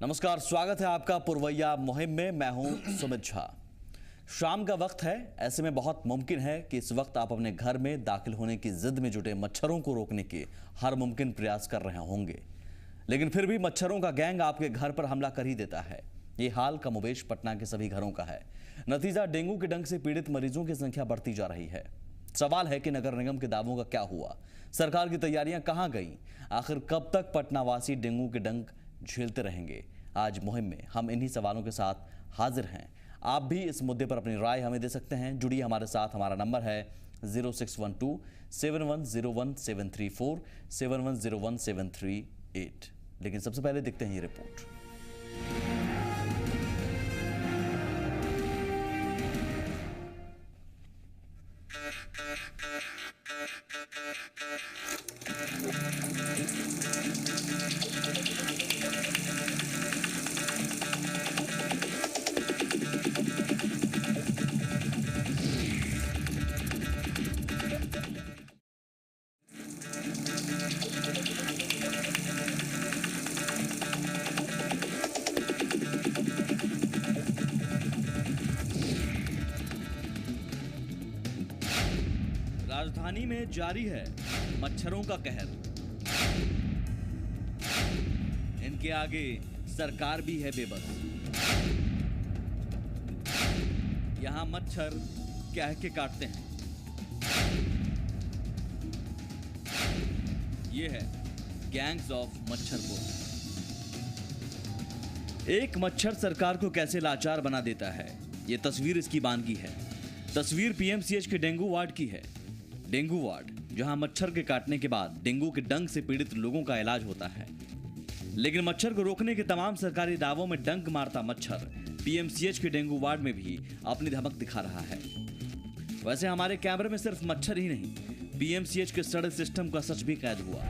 नमस्कार, स्वागत है आपका पुरवैया मुहिम में। मैं हूं सुमित झा। शाम का वक्त है, ऐसे में बहुत मुमकिन है कि इस वक्त आप अपने घर में दाखिल होने की जिद में जुटे मच्छरों को रोकने के हर मुमकिन प्रयास कर रहे होंगे, लेकिन फिर भी मच्छरों का गैंग आपके घर पर हमला कर ही देता है। ये हाल कमोबेश पटना के सभी घरों का है। नतीजा, डेंगू के डंक से पीड़ित मरीजों की संख्या बढ़ती जा रही है। सवाल है कि नगर निगम के दावों का क्या हुआ, सरकार की तैयारियां कहां गई, आखिर कब तक पटनावासी डेंगू के डंक झेलते रहेंगे। आज मुहिम में हम इन्हीं सवालों के साथ हाजिर हैं। आप भी इस मुद्दे पर अपनी राय हमें दे सकते हैं। जुड़िए हमारे साथ। हमारा नंबर है 0612 7101 734 7101 738। लेकिन सबसे पहले देखते हैं ये रिपोर्ट। राजधानी में जारी है मच्छरों का कहर। इनके आगे सरकार भी है बेबस। यहां मच्छर कह के काटते हैं। ये है गैंग्स ऑफ मच्छरपुर। एक मच्छर सरकार को कैसे लाचार बना देता है, ये तस्वीर इसकी बानगी है। तस्वीर पीएमसीएच के डेंगू वार्ड की है। डेंगू वार्ड, जहां मच्छर के काटने के बाद डेंगू के डंक से पीड़ित लोगों का इलाज होता है, लेकिन मच्छर को रोकने के तमाम सरकारी दावों में डंक मारता मच्छर पीएमसीएच के डेंगू वार्ड में भी अपनी धमक दिखा रहा है। वैसे हमारे कैमरे में सिर्फ मच्छर ही नहीं, पीएमसीएच के सड़क सिस्टम का सच भी कैद हुआ।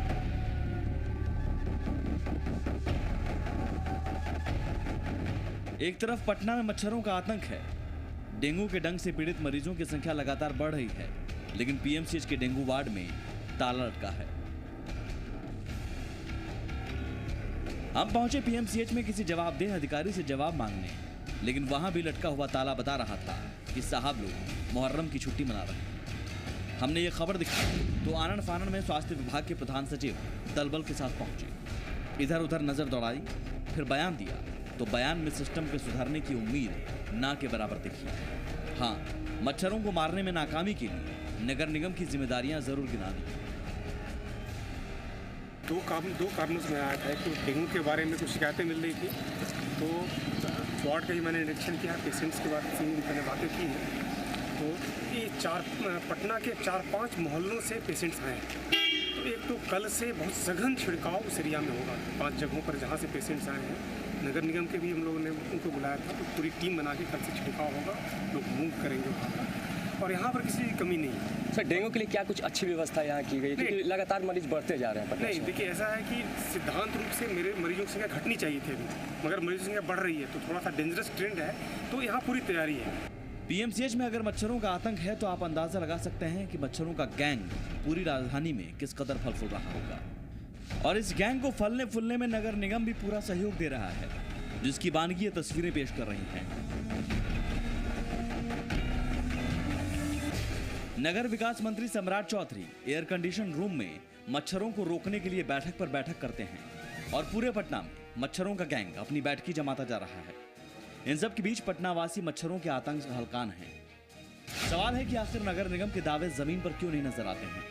एक तरफ पटना में मच्छरों का आतंक है, डेंगू के डंक से पीड़ित मरीजों की संख्या लगातार बढ़ रही है, लेकिन पीएमसीएच के डेंगू वार्ड में ताला लटका है। हम पहुंचे पीएमसीएच में किसी जवाबदेह अधिकारी से जवाब मांगने, लेकिन वहां भी लटका हुआ ताला बता रहा था कि साहब लोग मुहर्रम की छुट्टी मना रहे हैं। हमने ये खबर दिखाई तो आनन फानन में स्वास्थ्य विभाग के प्रधान सचिव दलबल के साथ पहुंचे। इधर उधर नजर दौड़ाई, फिर बयान दिया तो बयान में सिस्टम के सुधारने की उम्मीद ना के बराबर दिखी। हाँ, मच्छरों को मारने में नाकामी के लिए नगर निगम की जिम्मेदारियां जरूर गिना दी। दो कारणों से मैं आया था। एक तो डेंगू के बारे में कुछ शिकायतें मिल रही थी, तो वार्ड का ही मैंने निरीक्षण किया, पेशेंट्स के बाद से मैंने बातें की हैं। तो ये पटना के 4-5 मोहल्लों से पेशेंट्स आए हैं। तो एक तो कल से बहुत सघन छिड़काव उस एरिया में होगा। 5 जगहों पर जहाँ से पेशेंट्स आए हैं, नगर निगम के भी हम लोगों ने उनको बुलाया था, तो पूरी टीम बना के कल से छिड़काव होगा, लोग मूव करेंगे वहाँ पर। और यहाँ पर किसी की कमी नहीं है। सर, डेंगू के लिए क्या कुछ अच्छी व्यवस्था यहाँ की गई, क्योंकि लगातार मरीज बढ़ते जा रहे हैं? नहीं, देखिए ऐसा है कि सिद्धांत रूप से मेरे मरीजों की संख्या घटनी चाहिए थी अभी, मगर मरीजों की संख्या बढ़ रही है, तो थोड़ा सा डेंजरस ट्रेंड है। तो यहाँ पूरी तैयारी है। पीएमसीएच में अगर मच्छरों का आतंक है तो आप अंदाजा लगा सकते हैं कि मच्छरों का गैंग पूरी राजधानी में किस कदर फल फूल रहा होगा। और इस गैंग को फलने फूलने में नगर निगम भी पूरा सहयोग दे रहा है, जिसकी बानगी तस्वीरें पेश कर रही हैं। नगर विकास मंत्री सम्राट चौधरी एयर कंडीशन रूम में मच्छरों को रोकने के लिए बैठक पर बैठक करते हैं, और पूरे पटना में मच्छरों का गैंग अपनी बैठकी जमाता जा रहा है। इन सब के बीच पटनावासी मच्छरों के आतंक का हलकान है। सवाल है कि आखिर नगर निगम के दावे जमीन पर क्यों नहीं नजर आते हैं?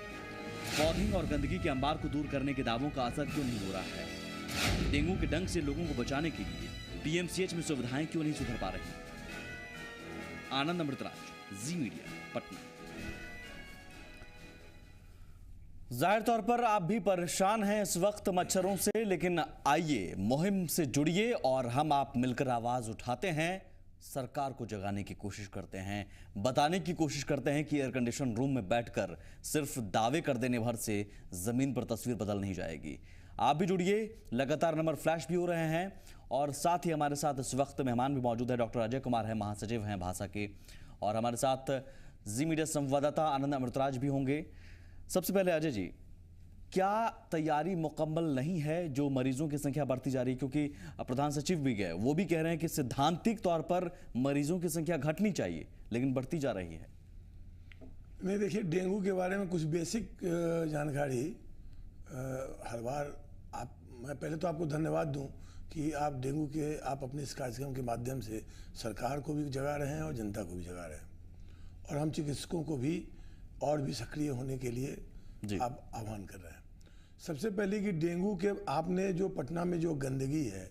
पौधों और गंदगी के अंबार को दूर करने के दावों का असर क्यों नहीं हो रहा है? डेंगू के डंक से लोगों को बचाने के लिए पीएमसीएच में सुविधाएं क्यों नहीं सुधर पा रही? आनंद अमृतराज, जी मीडिया, पटना। जाहिर तौर पर आप भी परेशान हैं इस वक्त मच्छरों से, लेकिन आइए मुहिम से जुड़िए और हम आप मिलकर आवाज उठाते हैं, सरकार को जगाने की कोशिश करते हैं, बताने की कोशिश करते हैं कि एयर कंडीशन रूम में बैठकर सिर्फ दावे कर देने भर से जमीन पर तस्वीर बदल नहीं जाएगी। आप भी जुड़िए, लगातार नंबर फ्लैश भी हो रहे हैं, और साथ ही हमारे साथ इस वक्त मेहमान भी मौजूद है। डॉक्टर अजय कुमार है, महासचिव हैं भाषा के, और हमारे साथ जी मीडिया संवाददाता आनंद अमृतराज भी होंगे। सबसे पहले अजय जी, क्या तैयारी मुकम्मल नहीं है जो मरीजों की संख्या बढ़ती जा रही है? क्योंकि प्रधान सचिव भी गए, वो भी कह रहे हैं कि सैद्धांतिक तौर पर मरीजों की संख्या घटनी चाहिए, लेकिन बढ़ती जा रही है। नहीं, देखिए, डेंगू के बारे में कुछ बेसिक जानकारी हर बार मैं पहले तो आपको धन्यवाद दूं कि आप अपने इस कार्यक्रम के माध्यम से सरकार को भी जगा रहे हैं और जनता को भी जगा रहे हैं, और हम चिकित्सकों को भी और भी सक्रिय होने के लिए आप आह्वान कर रहे हैं। सबसे पहले कि डेंगू के आपने जो पटना में जो गंदगी है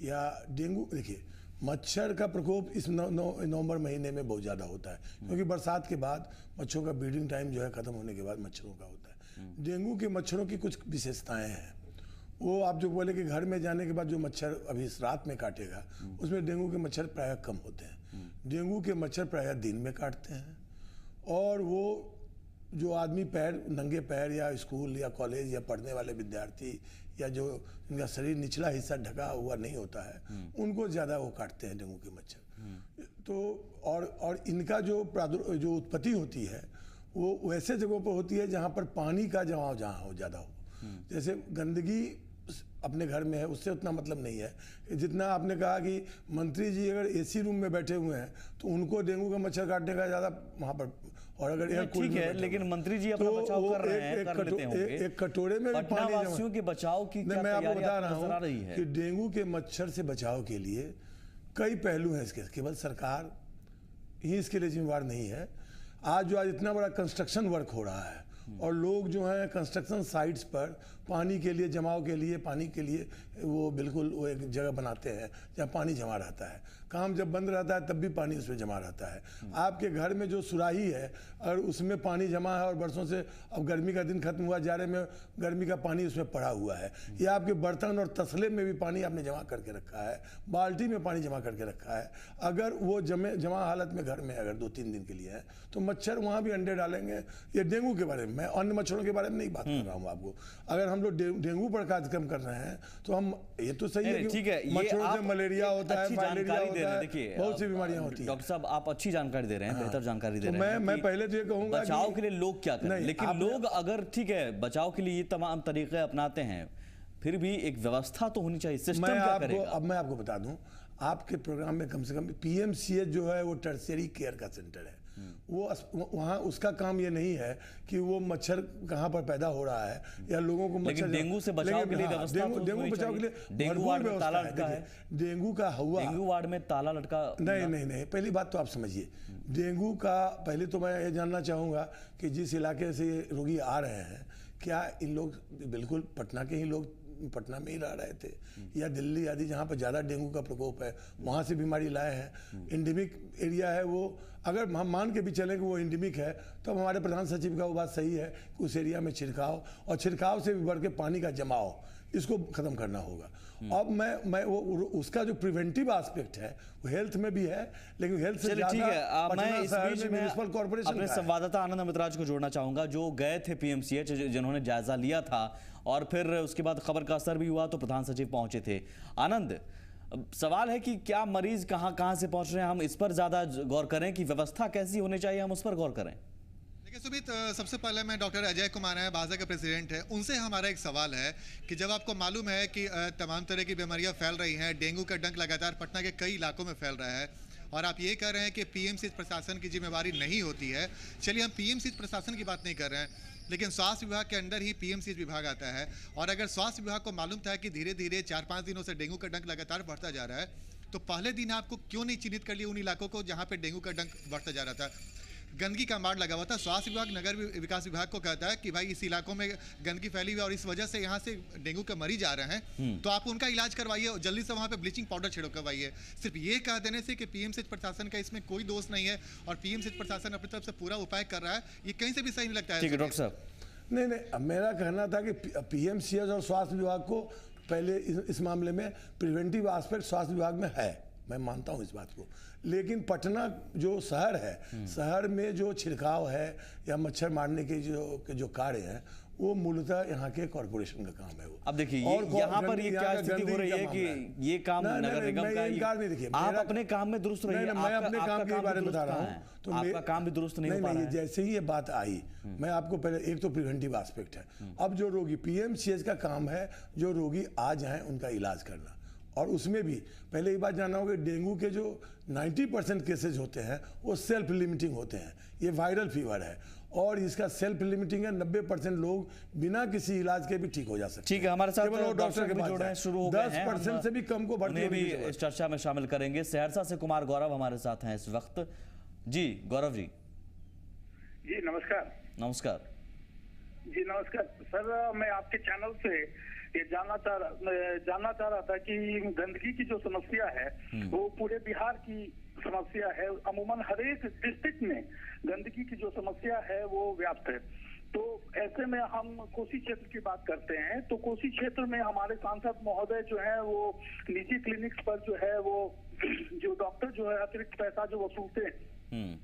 या डेंगू, देखिए मच्छर का प्रकोप इस नवंबर महीने में बहुत ज़्यादा होता है, क्योंकि बरसात के बाद मच्छरों का ब्रीडिंग टाइम जो है ख़त्म होने के बाद मच्छरों का होता है। डेंगू के मच्छरों की कुछ विशेषताएं हैं। वो आप जो बोले कि घर में जाने के बाद जो मच्छर अभी इस रात में काटेगा, उसमें डेंगू के मच्छर प्रायः कम होते हैं। डेंगू के मच्छर प्रायः दिन में काटते हैं, और वो जो आदमी नंगे पैर या स्कूल या कॉलेज या पढ़ने वाले विद्यार्थी या जो इनका शरीर निचला हिस्सा ढका हुआ नहीं होता है, उनको ज़्यादा वो काटते हैं डेंगू के मच्छर। तो और इनका जो उत्पत्ति होती है वो वैसे जगहों पर होती है जहाँ पर पानी का जमाव जहाँ हो ज़्यादा हो। जैसे गंदगी अपने घर में है, उससे उतना मतलब नहीं है जितना आपने कहा कि मंत्री जी अगर एसी रूम में बैठे हुए हैं तो उनको डेंगू का मच्छर काटने का ज़्यादा वहाँ पर, और अगर एयर कूल ठीक है, लेकिन मंत्री जी अपना बचाव कर रहे हैं, कर लेते होंगे। एक कटोरे में पानी वासियों के बचाव की क्या मैं आपको बता रहा हूँ कि डेंगू के मच्छर से बचाव के लिए कई पहलू हैं इसके, केवल सरकार ही इसके लिए जिम्मेवार नहीं है। आज इतना बड़ा कंस्ट्रक्शन वर्क हो रहा है और लोग जो हैं कंस्ट्रक्शन साइट्स पर पानी के लिए जमाव के लिए पानी के लिए वो बिल्कुल वो एक जगह बनाते हैं जहाँ पानी जमा रहता है। काम जब बंद रहता है तब भी पानी उसमें जमा रहता है। आपके घर में जो सुराही है और उसमें पानी जमा है और बरसों से, अब गर्मी का दिन खत्म हुआ, जाड़े में गर्मी का पानी उसमें पड़ा हुआ है, या आपके बर्तन और तसले में भी पानी आपने जमा करके रखा है, बाल्टी में पानी जमा करके रखा है, अगर वो जमा हालत में घर में अगर 2-3 दिन के लिए है तो मच्छर वहाँ भी अंडे डालेंगे। ये डेंगू के बारे में, मैं अन्य मच्छरों के बारे में नहीं बात कर रहा हूँ आपको। अगर हम लोग डेंगू पर कार्यक्रम कर रहे हैं तो हम, ये तो सही है कि मच्छरों से मलेरिया होता है, फाइलेरिया होता है, बहुत सी बीमारियां होती हैं। डॉक्टर साहब, आप अच्छी जानकारी दे रहे हैं, बेहतर जानकारी दे रहे हैं। मैं पहले तो ये कहूंगा बचाव के लिए लोग क्या करें, लेकिन लोग अगर ठीक है बचाव के लिए ये तमाम तरीके अपनाते हैं, फिर भी एक व्यवस्था तो होनी चाहिए, सिस्टम क्या करेगा? अब मैं आपको बता दूं, आपके प्रोग्राम में कम से कम पीएमसीएच जो है वो टर्शियरी केयर का सेंटर है। वो वहाँ उसका काम ये नहीं है कि वो मच्छर कहाँ पर पैदा हो रहा है या लोगों को मच्छर, डेंगू से बचाव के लिए व्यवस्था, डेंगू बचाव के लिए डेंगू वार्ड में ताला लटका है, डेंगू का हुआ, डेंगू वार्ड में ताला लटका नहीं, पहली बात तो आप समझिए, डेंगू का पहले तो मैं ये जानना चाहूँगा कि जिस इलाके से रोगी आ रहे हैं, क्या इन लोग बिल्कुल पटना के ही लोग पटना में ही रह रहे थे, या दिल्ली आदि जहाँ पर ज़्यादा डेंगू का प्रकोप है वहाँ से बीमारी लाए हैं? इंडेमिक एरिया है वो, अगर हम मान के भी चलें कि वो इंडेमिक है तो हमारे प्रधान सचिव का वो बात सही है कि उस एरिया में छिड़काव, और छिड़काव से भी बढ़ के पानी का जमाव, इसको खत्म करना होगा। अब मैं वो उसका जो प्रिवेंटिव एस्पेक्ट है वो हेल्थ में भी है, लेकिन हेल्थ से ठीक है। मैं इस बीच में म्युनिसिपल कॉर्पोरेशन अपने संवाददाता आनंद अमृतराज को जोड़ना चाहूंगा, जो गए थे पीएमसीएच, जिन्होंने जायजा लिया था और फिर उसके बाद खबर का असर भी हुआ तो प्रधान सचिव पहुंचे थे। आनंद, सवाल है कि क्या मरीज कहां से पहुंच रहे हैं, हम इस पर ज्यादा गौर करें कि व्यवस्था कैसी होनी चाहिए, हम उस पर गौर करें। सुमित, सबसे पहले मैं डॉक्टर अजय कुमार हैं, बाजा के प्रेसिडेंट हैं, उनसे हमारा एक सवाल है कि जब आपको मालूम है कि तमाम तरह की बीमारियां फैल रही हैं, डेंगू का डंक लगातार पटना के कई इलाकों में फैल रहा है, और आप ये कह रहे हैं कि पीएमसीएच प्रशासन की जिम्मेवारी नहीं होती है। चलिए, हम पीएमसीएच प्रशासन की बात नहीं कर रहे हैं, लेकिन स्वास्थ्य विभाग के अंदर ही पीएमसीएच विभाग आता है, और अगर स्वास्थ्य विभाग को मालूम था कि धीरे धीरे 4-5 दिनों से डेंगू का डंक लगातार बढ़ता जा रहा है, तो पहले दिन आपको क्यों नहीं चिन्हित कर लिया उन इलाकों को जहाँ पे डेंगू का डंक बढ़ता जा रहा था? गंदगी का मार लगा हुआ था, स्वास्थ्य विभाग नगर विकास विभाग को कहता है कि भाई इस इलाकों में गंदगी फैली हुई है और इस वजह से यहाँ से डेंगू के मरीज आ रहे हैं, तो आप उनका इलाज करवाइए, जल्दी से वहाँ पे ब्लीचिंग पाउडर छिड़कवाइए। सिर्फ ये कह देने से कि पीएमसीएच प्रशासन का इसमें कोई दोष नहीं है और पीएमसीएच प्रशासन अपनी तरफ से पूरा उपाय कर रहा है, ये कहीं से भी सही नहीं लगता है। ठीक है डॉक्टर साहब। नहीं, अब मेरा कहना था कि पीएमसीएच और स्वास्थ्य विभाग को पहले इस मामले में प्रिवेंटिव एस्पेक्ट स्वास्थ्य विभाग में है, मैं मानता हूं इस बात को, लेकिन पटना जो शहर है, शहर में जो छिड़काव है या मच्छर मारने के जो कार्य हैं वो मूलतः यहाँ के कॉर्पोरेशन का काम है वो। अब देखिए और यहाँ पर ये क्या स्थिति हो रही है कि ये काम नहीं, नगर निगम का इनकार नहीं, देखिए आप अपने काम में दुरुस्त रहिए। मैं अपने काम के बारे में बता रहा हूँ, तो आपका काम भी दुरुस्त नहीं हो पा रहा है। जैसे ही ये बात आई, मैं आपको पहले एक तो प्रिवेंटिव एस्पेक्ट है। अब जो रोगी पीएमसीएच का काम है, जो रोगी आ जाए उनका इलाज करना, और उसमें भी पहले ये बात जानना होगा, डेंगू के जो 90% केसेज होते हैं वो सेल्फ लिमिटिंग होते हैं। ये वायरल फीवर है और इसका सेल्फ लिमिटिंग है। 90% लोग बिना किसी इलाज के भी ठीक हो जा सकते हैं। ठीक है, हमारे साथ केवल वो डॉक्टर के भी जुड़ रहे हैं, शुरू हो गए हैं। 10% से भी कम को भर्ती उन्हें भी इस चर्चा में शामिल करेंगे। सहरसा से कुमार गौरव हमारे साथ हैं इस वक्त। जी गौरव जी। जी नमस्कार। नमस्कार जी नमस्कार सर, मैं आपके चैनल से ये जानना चाह रहा था कि गंदगी की जो समस्या है वो पूरे बिहार की समस्या है। अमूमन हर एक डिस्ट्रिक्ट में गंदगी की जो समस्या है वो व्याप्त है। तो ऐसे में हम कोसी क्षेत्र की बात करते हैं, तो कोसी क्षेत्र में हमारे सांसद महोदय जो है वो निजी क्लिनिक्स पर जो है वो जो डॉक्टर जो है अतिरिक्त पैसा जो वसूलते हैं,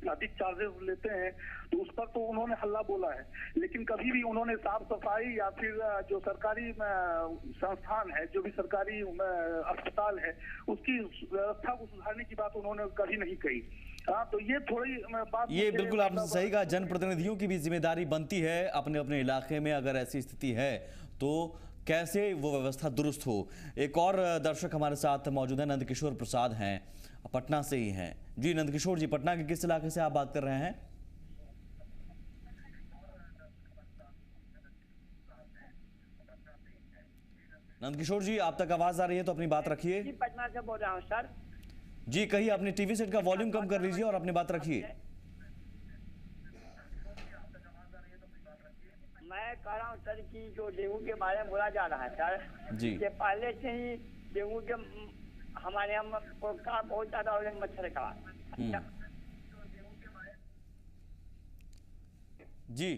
अधिक चार्जेस लेते हैं, तो उस पर तो उन्होंने हल्ला बोला है, लेकिन कभी भी उन्होंने साफ सफाई या फिर जो सरकारी संस्थान है, जो भी सरकारी अस्पताल है, उसकी व्यवस्था को सुधारने की बात उन्होंने कभी नहीं कही। हाँ, तो ये थोड़ी बात, ये बिल्कुल आपने सही कहा। जनप्रतिनिधियों की भी जिम्मेदारी बनती है अपने अपने इलाके में, अगर ऐसी स्थिति है तो कैसे वो व्यवस्था दुरुस्त हो। एक और दर्शक हमारे साथ मौजूद है, नंदकिशोर प्रसाद हैं, पटना से ही हैं। जी नंदकिशोर जी, पटना के किस इलाके से आप बात कर रहे हैं? नंदकिशोर जी, आप तक आवाज आ रही है तो अपनी बात रखिए। जी पटना से बोल रहा हूँ सर। जी कहिए, अपने टीवी सेट का वॉल्यूम कम कर लीजिए और अपनी बात रखिए। मैं कह रहा हूँ सर कि जो डेंगू के बारे में बोला जा रहा है सर जी, कि पहले से ही डेंगू के हमारे यहाँ का बहुत ज्यादा हो मच्छर का। जी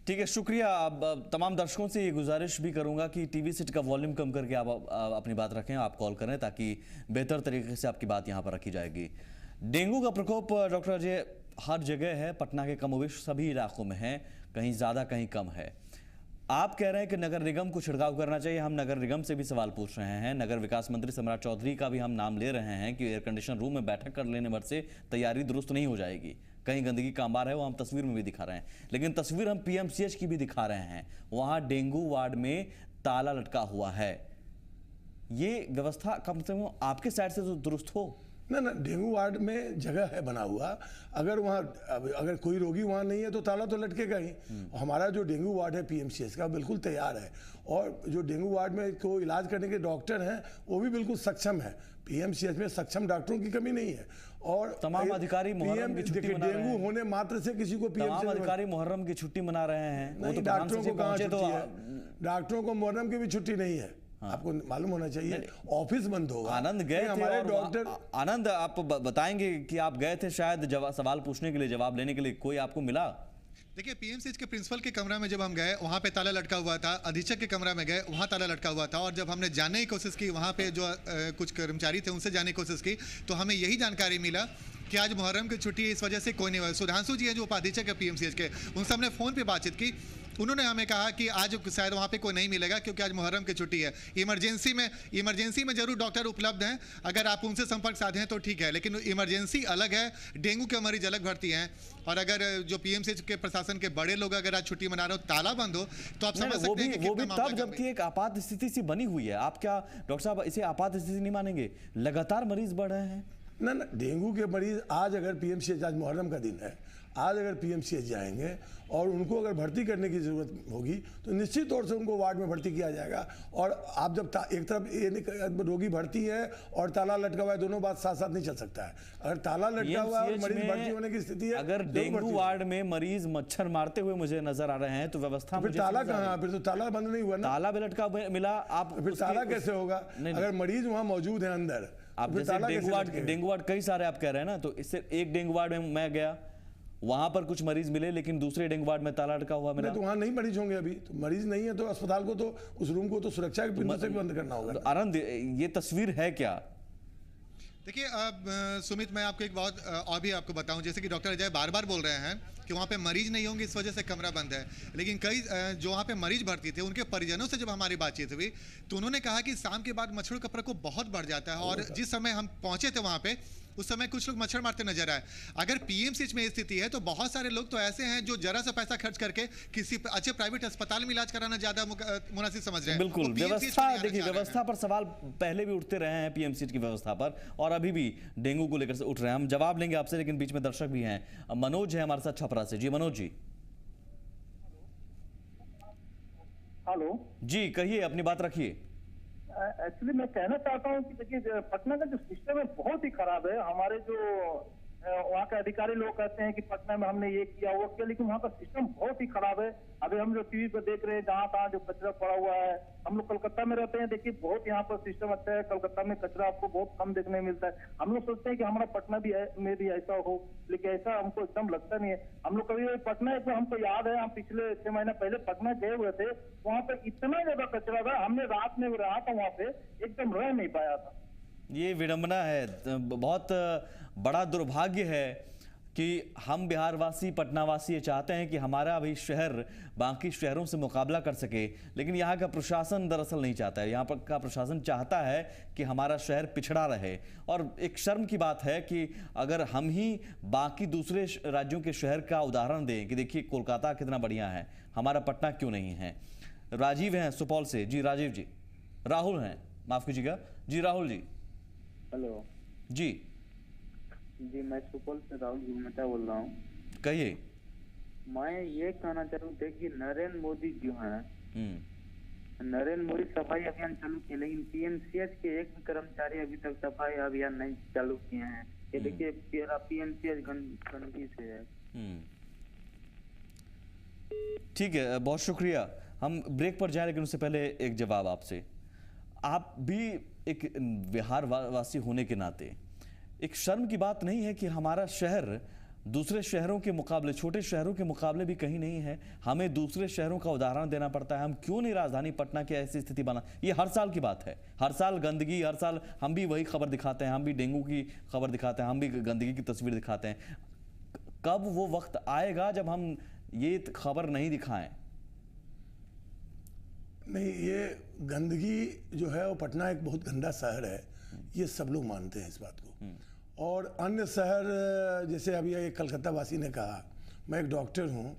ठीक है, शुक्रिया। अब तमाम दर्शकों से ये गुजारिश भी करूंगा कि टीवी सेट का वॉल्यूम कम करके आप अपनी बात रखें, आप कॉल करें, ताकि बेहतर तरीके से आपकी बात यहाँ पर रखी जाएगी। डेंगू का प्रकोप डॉक्टर अजय हर जगह है, पटना के कमोबेश सभी इलाकों में है, कहीं ज़्यादा कहीं कम है। आप कह रहे हैं कि नगर निगम को छिड़काव करना चाहिए। हम नगर निगम से भी सवाल पूछ रहे हैं। नगर विकास मंत्री सम्राट चौधरी का भी हम नाम ले रहे हैं कि एयर कंडीशन रूम में बैठक कर लेने भर से तैयारी दुरुस्त नहीं हो जाएगी। कहीं गंदगी का अंबार है, वो हम तस्वीर में भी दिखा रहे हैं, लेकिन तस्वीर हम पीएमसीएच की भी दिखा रहे हैं। वहाँ डेंगू वार्ड में ताला लटका हुआ है। ये व्यवस्था कम से कम आपके साइड से तो दुरुस्त हो ना। डेंगू वार्ड में जगह है बना हुआ, अगर वहाँ अगर कोई रोगी वहाँ नहीं है तो ताला तो लटकेगा ही। हमारा जो डेंगू वार्ड है पीएमसीएच का बिल्कुल तैयार है, और जो डेंगू वार्ड में को इलाज करने के डॉक्टर हैं वो भी बिल्कुल सक्षम है। पीएमसीएच में सक्षम डॉक्टरों की कमी नहीं है। और तमाम अधिकारी मुहर्रम की छुट्टी मना रहे हैं। डेंगू होने मात्र से किसी को तमाम अधिकारी मुहर्रम की छुट्टी मना रहे हैं। वो तो डॉक्टरों को कहाँ छुट्टी है? डॉक्टरों को मुहर्रम की भी छुट्टी नहीं है। हाँ। आपको मालूम होना चाहिए, ऑफिस बंद होगा। आनंद गए थे हमारे डॉक्टर। आनंद, आप बताएंगे कि आप गए थे शायद सवाल पूछने के लिए, जवाब लेने के लिए, कोई आपको मिला? देखिए, पीएमसीएच के प्रिंसिपल के कमरा में जब हम गए वहाँ पे ताला लटका हुआ था, अधीक्षक के कमरा में गए वहाँ ताला लटका हुआ था, और जब हमने जानने की कोशिश की वहाँ पे जो कुछ कर्मचारी थे उनसे जानने की कोशिश की तो हमें यही जानकारी मिला कि आज मुहर्रम की छुट्टी है, इस वजह से कोई नहीं हुआ। सुधांशु जी हैं जो उपाधीक्षक है पीएमसीएच के, उनसे हमने फ़ोन पे बातचीत की। उन्होंने हमें कहा कि आज शायद वहाँ पे कोई नहीं मिलेगा क्योंकि आज मुहर्रम की छुट्टी है। इमरजेंसी में जरूर डॉक्टर उपलब्ध हैं, अगर आप उनसे संपर्क साधें तो ठीक है, लेकिन इमरजेंसी अलग है, डेंगू के मरीज अलग भर्ती हैं। और अगर जो पीएमसीएच के प्रशासन के बड़े लोग अगर आज छुट्टी मना रहे हो, ताला बंद हो, तो आप समझ सकते हैं कि वो भी तब जबकि एक आपात स्थिति सी बनी हुई है। आप क्या डॉक्टर साहब इसे आपात स्थिति नहीं मानेंगे? लगातार मरीज बढ़ रहे हैं। ना डेंगू के मरीज आज अगर पीएमसीएच, आज मुहर्रम का दिन है, आज अगर पीएमसीएच जाएंगे और उनको अगर भर्ती करने की ज़रूरत होगी तो निश्चित तौर से उनको वार्ड में भर्ती किया जाएगा। और आप जब एक तरफ ये रोगी भर्ती है और ताला लटका हुआ है, दोनों बात साथ साथ नहीं चल सकता है। अगर ताला लटका हुआ है और मरीज भर्ती होने की स्थिति है, अगर डेंगू वार्ड में मरीज मच्छर मारते हुए मुझे नजर आ रहे हैं तो व्यवस्था, फिर ताला कहाँ? फिर तो ताला बंद नहीं हुआ ना, ताला भी लटका मिला। आप फिर ताला कैसे होगा अगर मरीज वहाँ मौजूद है अंदर? आप जैसे डेंगू वार्ड कई सारे आप कह रहे हैं ना, तो इससे एक डेंगू वार्ड में मैं गया, वहां पर कुछ मरीज मिले, लेकिन दूसरे डेंगू वार्ड में ताला लटका हुआ मिला। तो वहां नहीं मरीज होंगे अभी, तो मरीज नहीं है तो अस्पताल को तो उस रूम को तो सुरक्षा के बिंदु से भी बंद करना होगा। तो आनंद, ये तस्वीर है क्या? देखिए सुमित, मैं आपको एक बहुत और भी आपको बताऊं, जैसे कि डॉक्टर अजय बार बार बोल रहे हैं कि वहाँ पे मरीज नहीं होंगे, इस वजह से कमरा बंद है। लेकिन कई जो वहाँ पे मरीज भर्ती थे, उनके परिजनों से जब हमारी बातचीत हुई तो उन्होंने कहा कि शाम के बाद मच्छरों का प्रकोप बहुत बढ़ जाता है। और जिस समय हम पहुंचे थे वहाँ पे, उस समय कुछ लोग मच्छर मारते नजर आए। अगर पीएमसीएच में स्थिति है तो बहुत सारे लोग तो ऐसे हैं जो जरा सा पैसा खर्च करके किसी अच्छे प्राइवेट अस्पताल में इलाज कराना ज्यादा मुनासिब समझ रहे हैं। बिल्कुल, वो PMCH में व्यवस्था नहीं आना देखिए, चाह रहे हैं। व्यवस्था पर सवाल पहले भी उठते रहे हैं पीएमसीएच की व्यवस्था पर, और अभी भी डेंगू को लेकर से उठ रहे हैं। हम जवाब लेंगे आपसे, लेकिन बीच में दर्शक भी हैं। मनोज है हमारे साथ छपरा से। जी मनोज जी। हेलो जी कहिए, अपनी बात रखिए। एक्चुअली मैं कहना चाहता हूँ कि देखिए पटना का जो सिस्टम है बहुत ही खराब है। हमारे जो वहाँ के अधिकारी लोग कहते हैं कि पटना में हमने ये किया वो किया, लेकिन वहाँ का सिस्टम बहुत ही खराब है। अभी हम जो टीवी पर देख रहे हैं जहाँ तहाँ जो कचरा पड़ा हुआ है, हम लोग कलकत्ता में रहते हैं, देखिए बहुत यहाँ पर सिस्टम अच्छा है। कलकत्ता में कचरा आपको बहुत कम देखने को मिलता है। हम लोग सोचते हैं कि हमारा पटना भी में भी ऐसा हो, लेकिन ऐसा हमको एकदम लगता नहीं है। हम लोग कभी पटना एक हमको याद है, हम पिछले 6 महीने पहले पटना गए हुए थे, वहाँ पे इतना ज्यादा कचरा था, हमने रात में रहा था वहाँ पे, एकदम रह नहीं पाया था। ये विडंबना है, बहुत बड़ा दुर्भाग्य है कि हम बिहारवासी, पटनावासी ये चाहते हैं कि हमारा भी शहर बाकी शहरों से मुकाबला कर सके, लेकिन यहाँ का प्रशासन दरअसल नहीं चाहता है। यहाँ पर का प्रशासन चाहता है कि हमारा शहर पिछड़ा रहे। और एक शर्म की बात है कि अगर हम ही बाकी दूसरे राज्यों के शहर का उदाहरण दें कि देखिए कोलकाता कितना बढ़िया है, हमारा पटना क्यों नहीं है। राजीव हैं सुपौल से। जी राजीव जी। राहुल हैं, माफ कीजिएगा। जी राहुल जी। हेलो जी जी, मैं सुपौल से राहुल गुरमता बोल रहा हूँ। कहिए। मैं ये कहना चाह रहा हूँ, देखिए नरेंद्र मोदी जो है, नरेंद्र मोदी सफाई अभियान चालू किए, लेकिन पीएमसीएच के एक भी कर्मचारी अभी तक सफाई अभियान नहीं चालू किए हैं। ये देखिए पीएमसीएच गंदगी से है। ठीक है, बहुत शुक्रिया। हम ब्रेक पर जाएं, लेकिन उससे पहले एक जवाब आपसे। आप भी एक बिहार वासी होने के नाते एक शर्म की बात नहीं है कि हमारा शहर दूसरे शहरों के मुकाबले, छोटे शहरों के मुकाबले भी कहीं नहीं है? हमें दूसरे शहरों का उदाहरण देना पड़ता है। हम क्यों नहीं राजधानी पटना की ऐसी स्थिति बना? ये हर साल की बात है, हर साल गंदगी, हर साल हम भी वही खबर दिखाते हैं, हम भी डेंगू की खबर दिखाते हैं, हम भी गंदगी की तस्वीर दिखाते हैं। कब वो वक्त आएगा जब हम ये खबर नहीं दिखाएं? नहीं, ये गंदगी जो है वो पटना एक बहुत गंदा शहर है, ये सब लोग मानते हैं इस बात को। और अन्य शहर जैसे अभी एक कलकत्ता वासी ने कहा, मैं एक डॉक्टर हूँ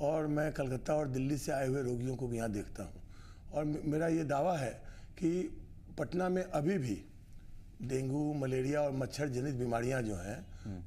और मैं कलकत्ता और दिल्ली से आए हुए रोगियों को भी यहाँ देखता हूँ, और मेरा ये दावा है कि पटना में अभी भी डेंगू, मलेरिया और मच्छर जनित बीमारियाँ जो हैं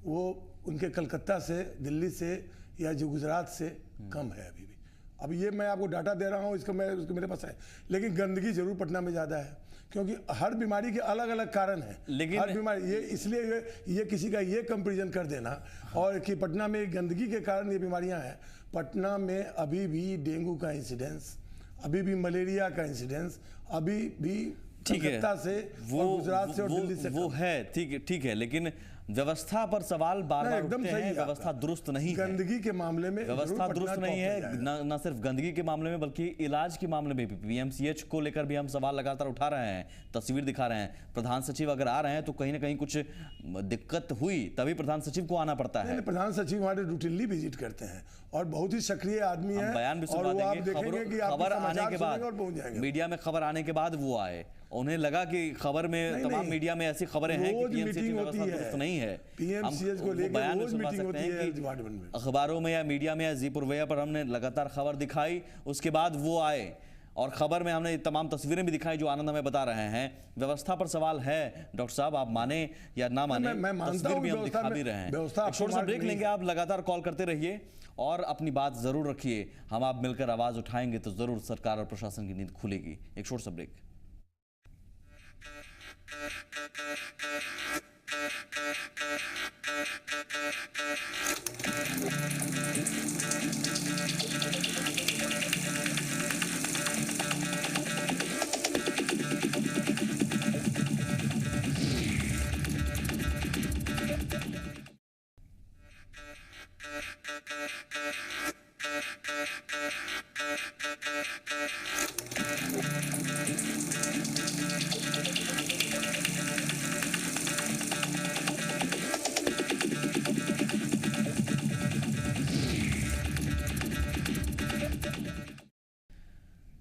वो उनके कलकत्ता से, दिल्ली से या जो गुजरात से कम है अभी भी। अब ये मैं आपको डाटा दे रहा हूँ, इसका मेरे पास है, लेकिन गंदगी जरूर पटना में ज़्यादा है, क्योंकि हर बीमारी के अलग अलग कारण हैं। लेकिन हर बीमारी, ये इसलिए ये किसी का ये कंपैरिजन कर देना और कि पटना में गंदगी के कारण ये बीमारियां हैं। पटना में अभी भी डेंगू का इंसिडेंस, अभी भी मलेरिया का इंसिडेंस, अभी भी कलकत्ता से और गुजरात से और दिल्ली से वो है। ठीक है, लेकिन व्यवस्था पर सवाल बार बार उठते हैं। व्यवस्था दुरुस्त नहीं है, गंदगी के मामले में व्यवस्था दुरुस्त नहीं है। न सिर्फ गंदगी के मामले में बल्कि इलाज के मामले में भी, पीएमसीएच को लेकर भी हम सवाल लगातार उठा रहे हैं, तस्वीर दिखा रहे हैं। प्रधान सचिव अगर आ रहे हैं तो कहीं ना कहीं कुछ दिक्कत हुई तभी प्रधान सचिव को आना पड़ता है। प्रधान सचिव हमारे रूटीनली विजिट करते हैं और बहुत ही सक्रिय आदमी है। बयान भी सुनवा देंगे, खबर आने के बाद, मीडिया में खबर आने के बाद वो आए, उन्हें लगा कि खबर में तमाम मीडिया में ऐसी खबरें हैं कि पीएमसीएच की व्यवस्था दुरुस्त नहीं है। पीएमसीएच को लेकर बयान भी रोज सुनवा मीटिंग सकते होती है हैं कि डिपार्टमेंट में, अखबारों में या मीडिया में या जी पुरवैया पर हमने लगातार खबर दिखाई, उसके बाद वो आए और खबर में हमने तमाम तस्वीरें भी दिखाई जो आनंद हमें बता रहे हैं। व्यवस्था पर सवाल है डॉक्टर साहब, आप माने या ना माने, तस्वीर भी हम दिखा भी रहे हैं। एक छोटा सा ब्रेक लेंगे, आप लगातार कॉल करते रहिए और अपनी बात जरूर रखिए। हम आप मिलकर आवाज उठाएंगे तो जरूर सरकार और प्रशासन की नींद खुलेगी। एक छोटा सा ब्रेक।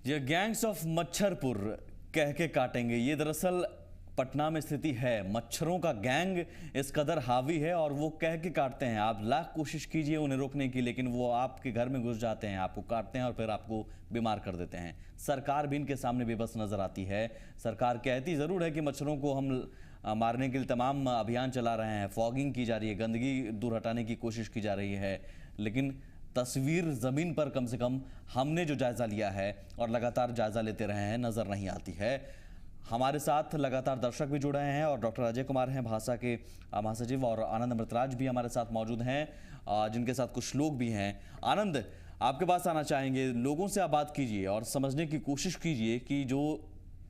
ये गैंग्स ऑफ मच्छरपुर कह के काटेंगे, ये दरअसल पटना में स्थिति है। मच्छरों का गैंग इस कदर हावी है और वो कह के काटते हैं। आप लाख कोशिश कीजिए उन्हें रोकने की, लेकिन वो आपके घर में घुस जाते हैं, आपको काटते हैं और फिर आपको बीमार कर देते हैं। सरकार भी इनके सामने बेबस नजर आती है। सरकार कहती ज़रूर है कि मच्छरों को हम मारने के लिए तमाम अभियान चला रहे हैं, फॉगिंग की जा रही है, गंदगी दूर हटाने की कोशिश की जा रही है, लेकिन तस्वीर ज़मीन पर कम से कम हमने जो जायज़ा लिया है और लगातार जायज़ा लेते रहे हैं नज़र नहीं आती है। हमारे साथ लगातार दर्शक भी जुड़ रहे हैं और डॉक्टर अजय कुमार हैं भाषा के महासचिव, और आनंद अमृतराज भी हमारे साथ मौजूद हैं जिनके साथ कुछ लोग भी हैं। आनंद, आपके पास आना चाहेंगे, लोगों से आप बात कीजिए और समझने की कोशिश कीजिए कि जो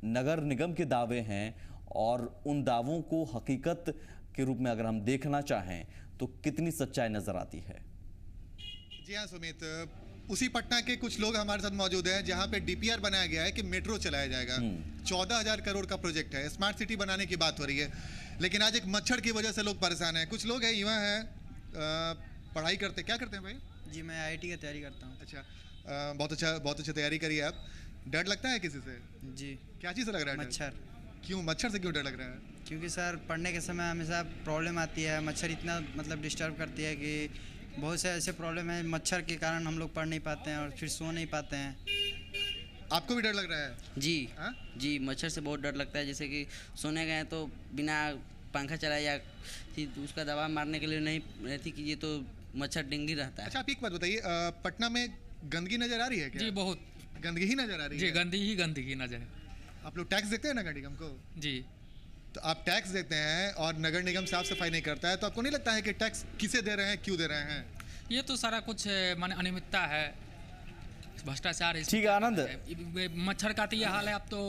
नगर निगम के दावे हैं और उन दावों को हकीकत के रूप में अगर हम देखना चाहें तो कितनी सच्चाई नजर आती है। जी हाँ सुमित, उसी पटना के कुछ लोग हमारे साथ मौजूद हैं जहां पे डीपीआर बनाया गया है कि मेट्रो चलाया जाएगा। 14,000 करोड़ का प्रोजेक्ट है, स्मार्ट सिटी बनाने की बात हो रही है, लेकिन आज एक मच्छर की वजह से लोग परेशान हैं। कुछ लोग हैं, युवा हैं, पढ़ाई करते, क्या करते हैं भाई? जी मैं IIT की तैयारी करता हूँ। अच्छा, बहुत अच्छा तैयारी करिए आप। डर लगता है किसी से? जी। क्या चीज़ से लग रहा है? मच्छर। क्यों, मच्छर से क्यों डर लग रहा है? क्योंकि सर पढ़ने के समय हमेशा प्रॉब्लम आती है, मच्छर इतना मतलब डिस्टर्ब करती है कि बहुत से ऐसे प्रॉब्लम है, मच्छर के कारण हम लोग पढ़ नहीं पाते हैं और फिर सो नहीं पाते हैं। आपको भी डर लग रहा है? जी हा? जी, मच्छर से बहुत डर लगता है। जैसे कि सोने गए तो बिना पंखा चलाए या उसका दवा मारने के लिए नहीं रहती कि ये तो मच्छर डेंगू रहता है। अच्छा, आप एक बात बताइए, पटना में गंदगी नजर आ रही है क्या? जी बहुत गंदगी ही नजर आ रही है। जी गंदगी नजर है। आप लोग टैक्स देते हैं नगर निगम को? जी। तो आप टैक्स देते हैं और नगर निगम साफ सफाई नहीं करता है, तो आपको नहीं लगता है कि टैक्स किसे दे रहे हैं, क्यों दे रहे हैं? ये तो सारा कुछ माने अनियमितता है, भ्रष्टाचार है। ठीक है आनंद, मच्छर का तो ये हाल है, अब तो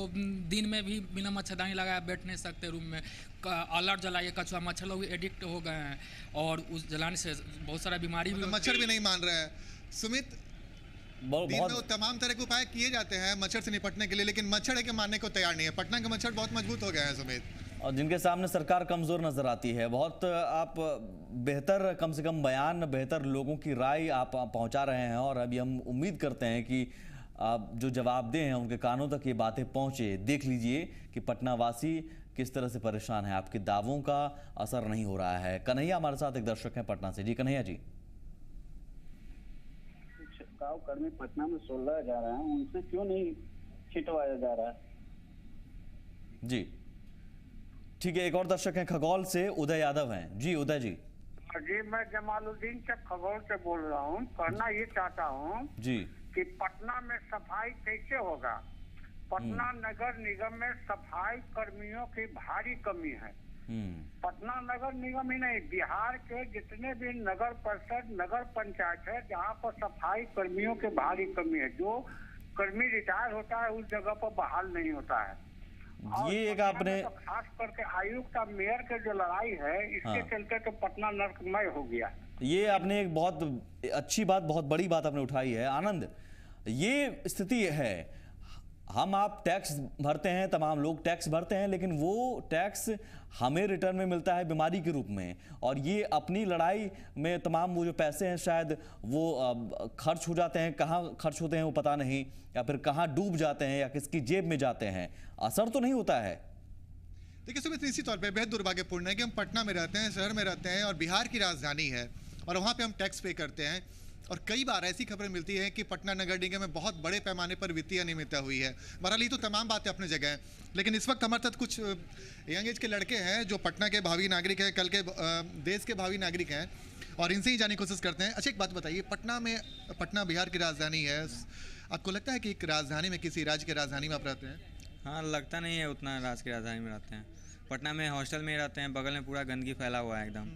दिन में भी बिना मच्छरदानी लगाए बैठ नहीं सकते रूम में। अलर्ट जलाइए, कछुआ मच्छर लोग एडिक्ट हो गए हैं और उस जलाने से बहुत सारा बीमारी भी। मच्छर भी नहीं मान रहा है सुमित। दिन में तमाम तरह के उपाय किए जाते हैं मच्छर से निपटने के लिए, लेकिन मच्छर है कि मानने को तैयार नहीं है। पटना का मच्छर बहुत मजबूत हो गया है सुमित, और जिनके सामने सरकार कमजोर नजर आती है। बहुत आप बेहतर, कम से कम बयान, बेहतर लोगों की राय आप पहुंचा रहे हैं और अभी हम उम्मीद करते हैं कि आप जो जवाबदेह हैं उनके कानों तक ये बातें पहुंचे। देख लीजिए कि पटना वासी किस तरह से परेशान है, आपके दावों का असर नहीं हो रहा है। कन्हैया हमारे साथ एक दर्शक हैं पटना से। जी कन्हैया जी। छिड़काव कर्मी पटना में 16 जा रहे हैं, उनसे क्यों नहीं छिटवाया जा रहा है? जी ठीक है, एक और दर्शक हैं खगौल से, उदय यादव हैं। जी उदय जी। जी मैं जमालुद्दीन से खगौल से बोल रहा हूँ। कहना ये चाहता हूँ जी कि पटना में सफाई कैसे होगा? पटना नगर निगम में सफाई कर्मियों की भारी कमी है। पटना नगर निगम ही नहीं, बिहार के जितने भी नगर परिषद, नगर पंचायत है जहाँ पर सफाई कर्मियों की भारी कमी है। जो कर्मी रिटायर होता है उस जगह पर बहाल नहीं होता है। ये एक आपने तो खास करके आयुक्त और मेयर के जो लड़ाई है इसके चलते तो पटना नरकमय हो गया। ये आपने एक बहुत अच्छी बात, बहुत बड़ी बात आपने उठाई है आनंद। ये स्थिति है, हम आप टैक्स भरते हैं, तमाम लोग टैक्स भरते हैं, लेकिन वो टैक्स हमें रिटर्न में मिलता है बीमारी के रूप में। और ये अपनी लड़ाई में तमाम वो जो पैसे हैं शायद वो खर्च हो जाते हैं, कहाँ खर्च होते हैं वो पता नहीं, या फिर कहाँ डूब जाते हैं या किसकी जेब में जाते हैं, असर तो नहीं होता है। देखिए सुमित, इसी तौर पे बेहद दुर्भाग्यपूर्ण है कि हम पटना में रहते हैं, शहर में रहते हैं और बिहार की राजधानी है और वहाँ पे हम टैक्स पे करते हैं। और कई बार ऐसी खबरें मिलती है कि पटना नगर निगम में बहुत बड़े पैमाने पर वित्तीय अनियमितता हुई है। बहरहाल ये तो तमाम बातें अपनी जगह हैं, लेकिन इस वक्त हमारे साथ कुछ यंग एज के लड़के हैं जो पटना के भावी नागरिक हैं, कल के देश के भावी नागरिक हैं, और इनसे ही जानने की कोशिश करते हैं। अच्छा एक बात बताइए, पटना बिहार की राजधानी है, आपको लगता है कि एक राजधानी में, किसी राज्य की राजधानी में आप रहते हैं? हाँ, लगता नहीं है उतना राज्य की राजधानी में रहते हैं। पटना में हॉस्टल में रहते हैं, बगल में पूरा गंदगी फैला हुआ है एकदम,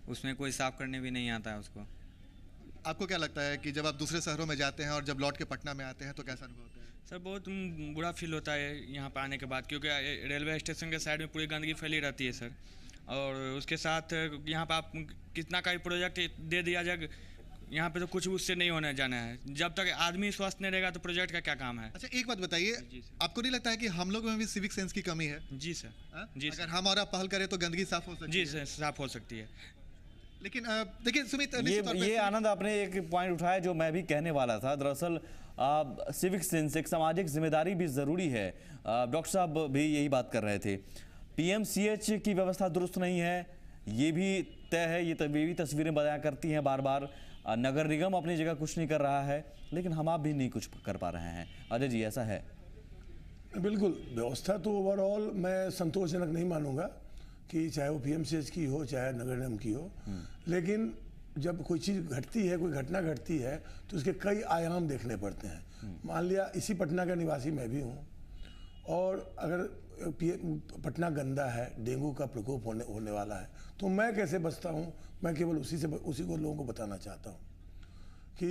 उसमें कोई साफ करने भी नहीं आता है उसको। आपको क्या लगता है कि जब आप दूसरे शहरों में जाते हैं और जब लौट के पटना में आते हैं तो कैसा अनुभव होता है? सर बहुत बुरा फील होता है यहाँ पर आने के बाद, क्योंकि रेलवे स्टेशन के साइड में पूरी गंदगी फैली रहती है सर। और उसके साथ यहाँ पर आप कितना का प्रोजेक्ट दे दिया जाए, यहाँ पे तो कुछ उससे नहीं होने जाना है। जब तक आदमी स्वस्थ नहीं रहेगा तो प्रोजेक्ट का क्या काम है? अच्छा एक बात बताइए, आपको नहीं लगता है कि हम लोगों में भी सिविक सेंस की कमी है? जी सर। जी, अगर हम और आप पहल करें तो गंदगी साफ हो सकती है? जी सर, साफ हो सकती है। लेकिन देखिए सुमित, ये आनंद आपने एक पॉइंट उठाया जो मैं भी कहने वाला था। दरअसल सिविक सेंस, एक सामाजिक जिम्मेदारी भी ज़रूरी है। डॉक्टर साहब भी यही बात कर रहे थे। पीएमसीएच की व्यवस्था दुरुस्त नहीं है, ये भी तय है, ये भी तस्वीरें बयां करती हैं बार बार। नगर निगम अपनी जगह कुछ नहीं कर रहा है, लेकिन हम आप भी नहीं कुछ कर पा रहे हैं। अजय जी, ऐसा है? बिल्कुल, व्यवस्था तो ओवरऑल मैं संतोषजनक नहीं मानूंगा कि चाहे वो पीएमसीएच की हो चाहे नगर निगम की हो, लेकिन जब कोई चीज़ घटती है, कोई घटना घटती है, तो उसके कई आयाम देखने पड़ते हैं। मान लिया इसी पटना का निवासी मैं भी हूँ, और अगर पटना गंदा है, डेंगू का प्रकोप होने वाला है, तो मैं कैसे बचता हूँ? मैं केवल उसी को लोगों को बताना चाहता हूँ कि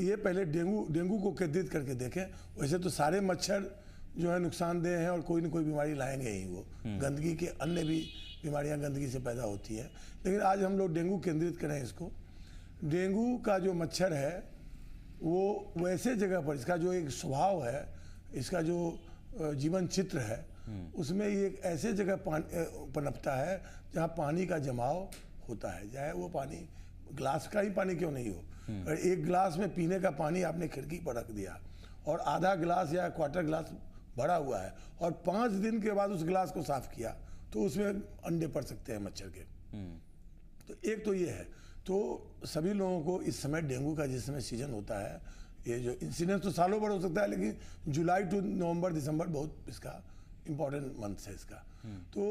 ये पहले डेंगू को केंद्रित करके देखें। वैसे तो सारे मच्छर जो है नुकसानदेह हैं और कोई न कोई बीमारी लाएंगे ही। वो गंदगी के अन्य भी बीमारियां गंदगी से पैदा होती हैं, लेकिन आज हम लोग डेंगू केंद्रित करें इसको। डेंगू का जो मच्छर है वो वैसे जगह पर, इसका जो एक स्वभाव है, इसका जो जीवन चित्र है, उसमें ये एक ऐसे जगह पनपता है जहाँ पानी का जमाव होता है। चाहे वो पानी ग्लास का ही पानी क्यों नहीं हो, अगर एक गिलास में पीने का पानी आपने खिड़की पर रख दिया और आधा गिलास या क्वार्टर गिलास भरा हुआ है और 5 दिन के बाद उस गिलास को साफ किया, तो उसमें अंडे पड़ सकते हैं मच्छर के। तो एक तो ये है। तो सभी लोगों को इस समय डेंगू का जिस समय सीजन होता है, ये जो इंसिडेंस तो सालों भर हो सकता है, लेकिन जुलाई टू नवंबर दिसंबर बहुत इसका इम्पोर्टेंट मंथ है इसका। तो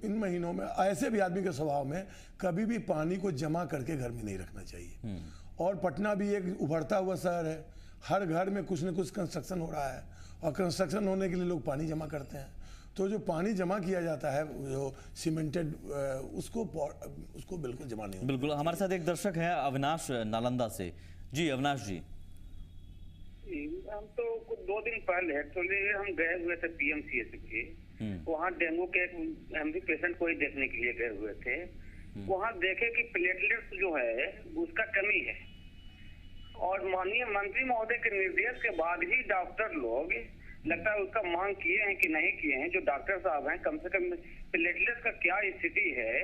इन महीनों में ऐसे भी आदमी के स्वभाव में कभी भी पानी को जमा करके घर में नहीं रखना चाहिए। और पटना भी एक उभरता हुआ शहर है, हर घर में कुछ न कुछ कंस्ट्रक्शन हो रहा है, और कंस्ट्रक्शन होने के लिए लोग पानी जमा करते हैं। तो जो पानी जमा किया जाता है, जो सीमेंटेड, उसको बिल्कुल जमा नहीं। बिल्कुल। हमारे साथ एक दर्शक है अविनाश नालंदा से। जी अविनाश जी। हम तो कुछ 2 दिन पहले एक्चुअली हम गए हुए थे पीएमसीएच के, वहाँ डेंगू के एक एमडी पेशेंट को ही देखने के लिए गए हुए थे। वहाँ देखे कि प्लेटलेट्स जो है उसका कमी है, और माननीय मंत्री महोदय के निर्देश के बाद ही डॉक्टर लोग लगता है उसका मांग किए हैं कि नहीं किए हैं। जो डॉक्टर साहब हैं, कम से कम प्लेटलेट्स का क्या स्थिति है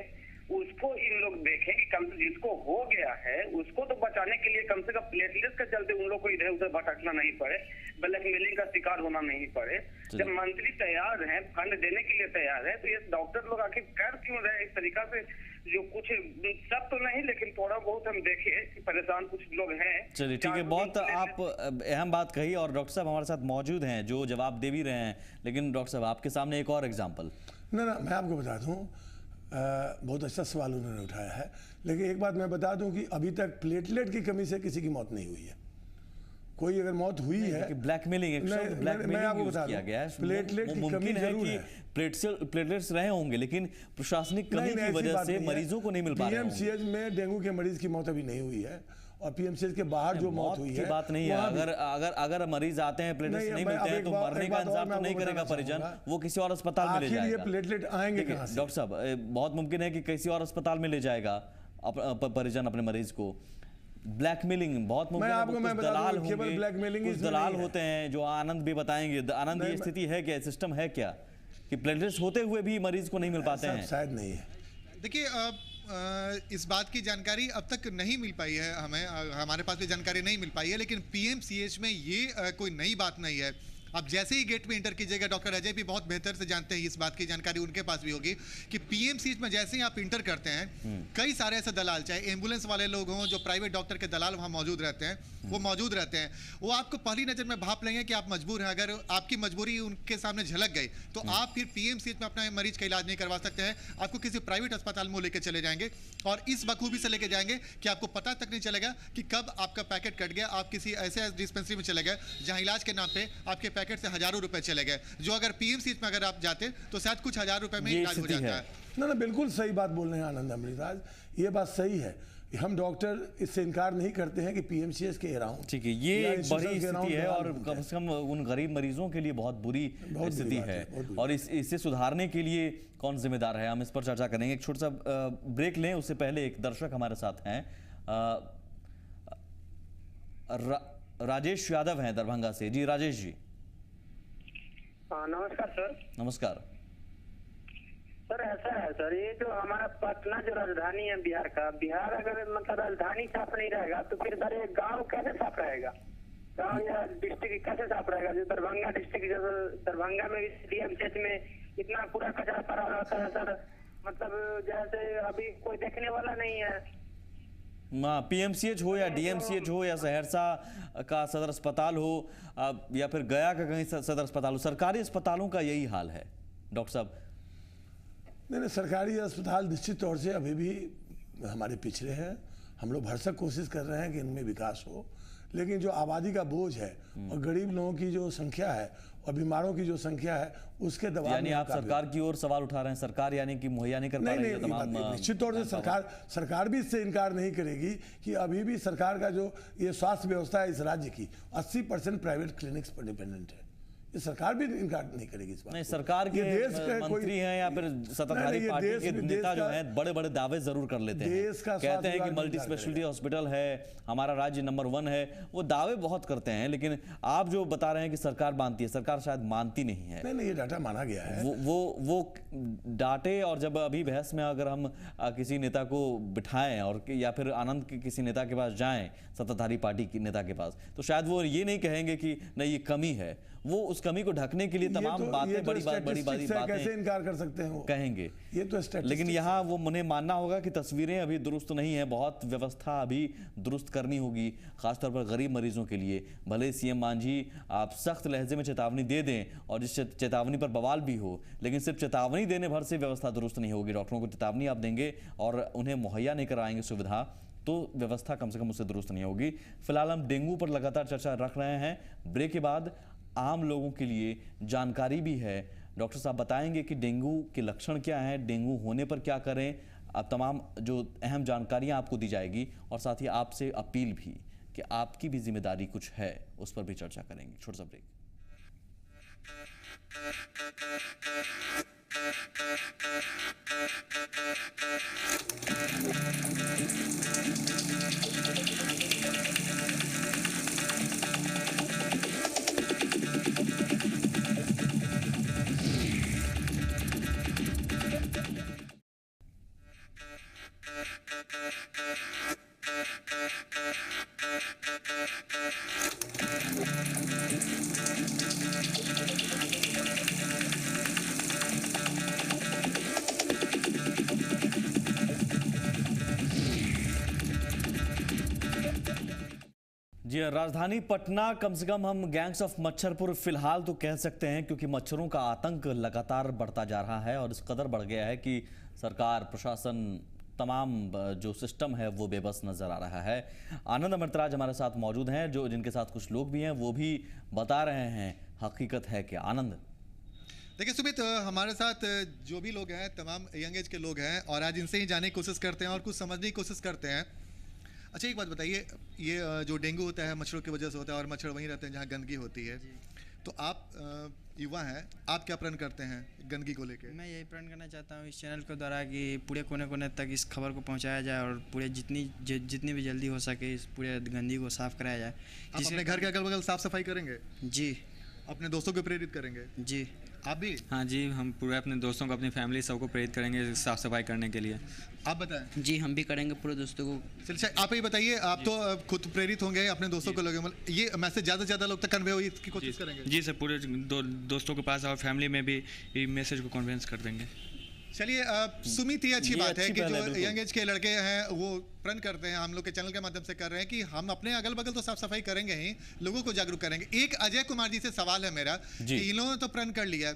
उसको इन लोग देखें कि कम से जिसको हो गया है उसको तो बचाने के लिए कम से कम प्लेटलेट्स के चलते उन लोग को इधर उधर भटकना नहीं पड़े, ब्लैकमेलिंग का शिकार होना नहीं पड़े। जब मंत्री तैयार हैं, फंड देने के लिए तैयार है, तो ये डॉक्टर लोग आखिर कर क्यों रहे इस तरीका से? जो कुछ सब तो नहीं, लेकिन थोड़ा बहुत हम देखे कि परेशान कुछ लोग हैं। चलिए ठीक है, बहुत आप अहम बात कही, और डॉक्टर साहब हमारे साथ मौजूद हैं जो जवाब दे भी रहे हैं। लेकिन डॉक्टर साहब आपके सामने एक और एग्जाम्पल। ना मैं आपको बता दूं, बहुत अच्छा सवाल उन्होंने उठाया है, लेकिन एक बात मैं बता दूं कि अभी तक प्लेटलेट की कमी से किसी की मौत नहीं हुई है। कोई अगर मौत हुई है, ब्लैकमेलिंग मैं आपको बता दूं, प्लेटलेट की कमी जरूर है। प्लेटलेट्स रहे होंगे, लेकिन प्रशासनिक कमी की वजह से मरीजों को नहीं मिल पा रहे हैं। पीएमसीएच में डेंगू के मरीज की मौत अभी नहीं हुई है, और पीएमसीएच के बाहर जो मौत हुई है बात नहीं है। अगर मरीज आते हैं, प्लेटलेट्स नहीं मिलते हैं, तो मरने का इंतजार तो नहीं करेगा परिजन, वो किसी और अस्पताल में ले जाएगा। ये प्लेटलेट आएंगे कहां से? डॉक्टर साहब, बहुत मुमकिन है कि किसी और अस्पताल में ले जाएगा परिजन अपने मरीज को। ब्लैकमेलिंग बहुत मुमकिन है, कुछ दलाल होंगे, कुछ दलाल होते हैं जो आनंद भी बताएंगे। आनंद, ये स्थिति है क्या, सिस्टम है क्या कि प्लेटलेट्स होते हुए भी मरीज को नहीं मिल पाते हैं? शायद नहीं है। देखिए, इस बात की जानकारी अब तक नहीं मिल पाई है हमें, हमारे पास भी जानकारी नहीं मिल पाई है, लेकिन पीएमसीएच में ये कोई नई बात नहीं है। अब जैसे ही गेट में इंटर कीजिएगा, डॉक्टर अजय भी बहुत बेहतर से जानते हैं, इस बात की जानकारी उनके पास भी होगी कि पीएमसीएच में जैसे ही आप इंटर करते हैं, कई सारे ऐसे दलाल, चाहे एम्बुलेंस वाले लोग हों, जो प्राइवेट डॉक्टर के दलाल वहाँ मौजूद रहते हैं, वो मौजूद रहते हैं। वो आपको पहली नज़र में भाप लेंगे कि आप मजबूर हैं। अगर आपकी मजबूरी उनके सामने झलक गई तो आप फिर पीएमसीएच में अपना मरीज का इलाज नहीं करवा सकते हैं, आपको किसी प्राइवेट अस्पताल में लेकर चले जाएंगे, और इस बखूबी से लेके जाएंगे कि आपको पता तक नहीं चलेगा कि कब आपका पैकेट कट गया। आप किसी ऐसे डिस्पेंसरी में चले गए जहाँ इलाज के नाम पे आपके पैकेट से हजारों रुपए चले गए, जो अगर पीएमसीएच में अगर आप जाते तो शायद कुछ हजार रुपए में इलाज हो जाता है। ना बिल्कुल सही बात बोल रहे हैं आनंद अमृतराज, ये बात सही है। हम डॉक्टर इससे इनकार नहीं करते हैं कि पीएमसीएच के अराउंड, ठीक है, ये एक बड़ी स्थिति है, और कम से कम उन गरीब मरीजों के लिए बहुत बुरी स्थिति है, और इसे सुधारने के लिए कौन जिम्मेदार है, हम इस पर चर्चा करेंगे। एक छोटा सा ब्रेक लें, उससे पहले एक दर्शक हमारे साथ हैं, राजेश यादव हैं दरभंगा से। जी राजेश जी। नमस्कार सर। नमस्कार। सर ऐसा है सर, ये जो हमारा पटना जो राजधानी है बिहार का, बिहार अगर मतलब राजधानी साफ नहीं रहेगा तो फिर सारे गांव कैसे साफ रहेगा? गांव या डिस्ट्रिक्ट कैसे साफ रहेगा? जो दरभंगा डिस्ट्रिक्ट, जैसे दरभंगा में डीएमसीएच में इतना पूरा कचरा पड़ा रहता है सर, मतलब जैसे अभी कोई देखने वाला नहीं है। पीएमसीएच हो या डीएमसीएच हो या सहरसा का सदर अस्पताल हो या फिर गया का कहीं सदर अस्पताल हो, सरकारी अस्पतालों का यही हाल है डॉक्टर साहब। नहीं, सरकारी अस्पताल निश्चित तौर से अभी भी हमारे पिछड़े हैं। हम लोग भरसक कोशिश कर रहे हैं कि इनमें विकास हो, लेकिन जो आबादी का बोझ है और गरीब लोगों की जो संख्या है और बीमारों की जो संख्या है उसके दबाव यानी आप सरकार की ओर सवाल उठा रहे हैं, सरकार यानी कि मुहैया नहीं कर पा रही है तमाम। निश्चित तौर से सरकार भी इससे इनकार नहीं करेगी कि अभी भी सरकार का जो ये स्वास्थ्य व्यवस्था है इस राज्य की 80% प्राइवेट क्लिनिक्स पर डिपेंडेंट है। ये सरकार भी इनकार नहीं करेगी इस बात। नहीं, सरकार के मंत्री हैं या फिर सत्ताधारी पार्टी के नेता जो हैं बड़े बड़े दावे जरूर कर लेते हैं, कहते हैं कि मल्टी स्पेशलिटी हॉस्पिटल है, हमारा राज्य नंबर 1 है, वो दावे बहुत करते हैं। लेकिन आप जो बता रहे हैं कि सरकार मानती है, सरकार शायद मानती नहीं है। नहीं, ये डाटा माना गया है। वो डाटे, और जब अभी बहस में अगर हम किसी नेता को बिठाएं और या फिर आनंद के किसी नेता के पास जाएं, सत्ताधारी पार्टी के नेता के पास, तो शायद वो ये नहीं कहेंगे कि नहीं ये कमी है, वो उस कमी को ढकने के लिए तमाम बातें बड़ी बातें कैसे इनकार कर सकते हैं वो कहेंगे। ये तो लेकिन यहाँ वो उन्हें मानना होगा कि तस्वीरें अभी दुरुस्त नहीं है, बहुत व्यवस्था अभी दुरुस्त करनी होगी, खासतौर पर गरीब मरीजों के लिए। भले सीएम मांझी आप सख्त लहजे में चेतावनी दे दें और जिस चेतावनी पर बवाल भी हो, लेकिन सिर्फ चेतावनी देने भर से व्यवस्था दुरुस्त नहीं होगी। डॉक्टरों को चेतावनी आप देंगे और उन्हें मुहैया नहीं कराएंगे सुविधा, तो व्यवस्था कम से कम उससे दुरुस्त नहीं होगी। फिलहाल हम डेंगू पर लगातार चर्चा रख रहे हैं। ब्रेक के बाद आम लोगों के लिए जानकारी भी है। डॉक्टर साहब बताएंगे कि डेंगू के लक्षण क्या हैं, डेंगू होने पर क्या करें, अब तमाम जो अहम जानकारियां आपको दी जाएगी और साथ ही आपसे अपील भी कि आपकी भी जिम्मेदारी कुछ है, उस पर भी चर्चा करेंगे। छोटा सा ब्रेक। जी, राजधानी पटना कम से कम हम गैंग्स ऑफ मच्छरपुर फिलहाल तो कह सकते हैं, क्योंकि मच्छरों का आतंक लगातार बढ़ता जा रहा है और इस कदर बढ़ गया है कि सरकार, प्रशासन, तमाम जो सिस्टम है वो बेबस नजर आ रहा है। आनंद अमृतराज हमारे साथ मौजूद हैं, जो जिनके साथ कुछ लोग भी हैं, वो भी बता रहे हैं हकीकत है कि आनंद। देखिए सुमित, हमारे साथ जो भी लोग हैं तमाम यंग एज के लोग हैं और आज इनसे ही जानने की कोशिश करते हैं और कुछ समझने की कोशिश करते हैं। अच्छा, एक बात बताइए, ये जो डेंगू होता है मच्छरों की वजह से होता है और मच्छर वहीं रहते हैं जहाँ गंदगी होती है, तो आप युवा हैं, आप क्या प्रण करते हैं गंदगी को लेकर? मैं यही प्रण करना चाहता हूँ इस चैनल के द्वारा कि पूरे कोने कोने तक इस खबर को पहुँचाया जाए और पूरे जितनी भी जल्दी हो सके इस पूरे गंदगी को साफ कराया जाए। आप अपने घर के अगल बगल साफ सफाई करेंगे? जी। अपने दोस्तों को प्रेरित करेंगे? जी। आप भी? हाँ जी, हम पूरे अपने दोस्तों को, अपनी फैमिली सबको प्रेरित करेंगे साफ सफाई करने के लिए। आप बताएं। जी, हम भी करेंगे पूरे दोस्तों को। चलिए, आप ही बताइए, आप तो खुद प्रेरित होंगे, अपने दोस्तों को लोग ये मैसेज ज़्यादा से ज़्यादा लोग तक कन्वे हो इसकी कोशिश करेंगे? जी सर, पूरे दोस्तों के पास और फैमिली में भी ये मैसेज को कन्विंस कर देंगे। चलिए, सुमित, ये अच्छी बात है कि जो यंग एज के लड़के हैं वो प्रण करते हैं, हम लोग के चैनल के माध्यम से कर रहे हैं कि हम अपने अगल बगल तो साफ सफाई करेंगे ही, लोगों को जागरूक करेंगे। एक अजय कुमार जी से सवाल है मेरा कि इन लोगों ने तो प्रण कर लिया,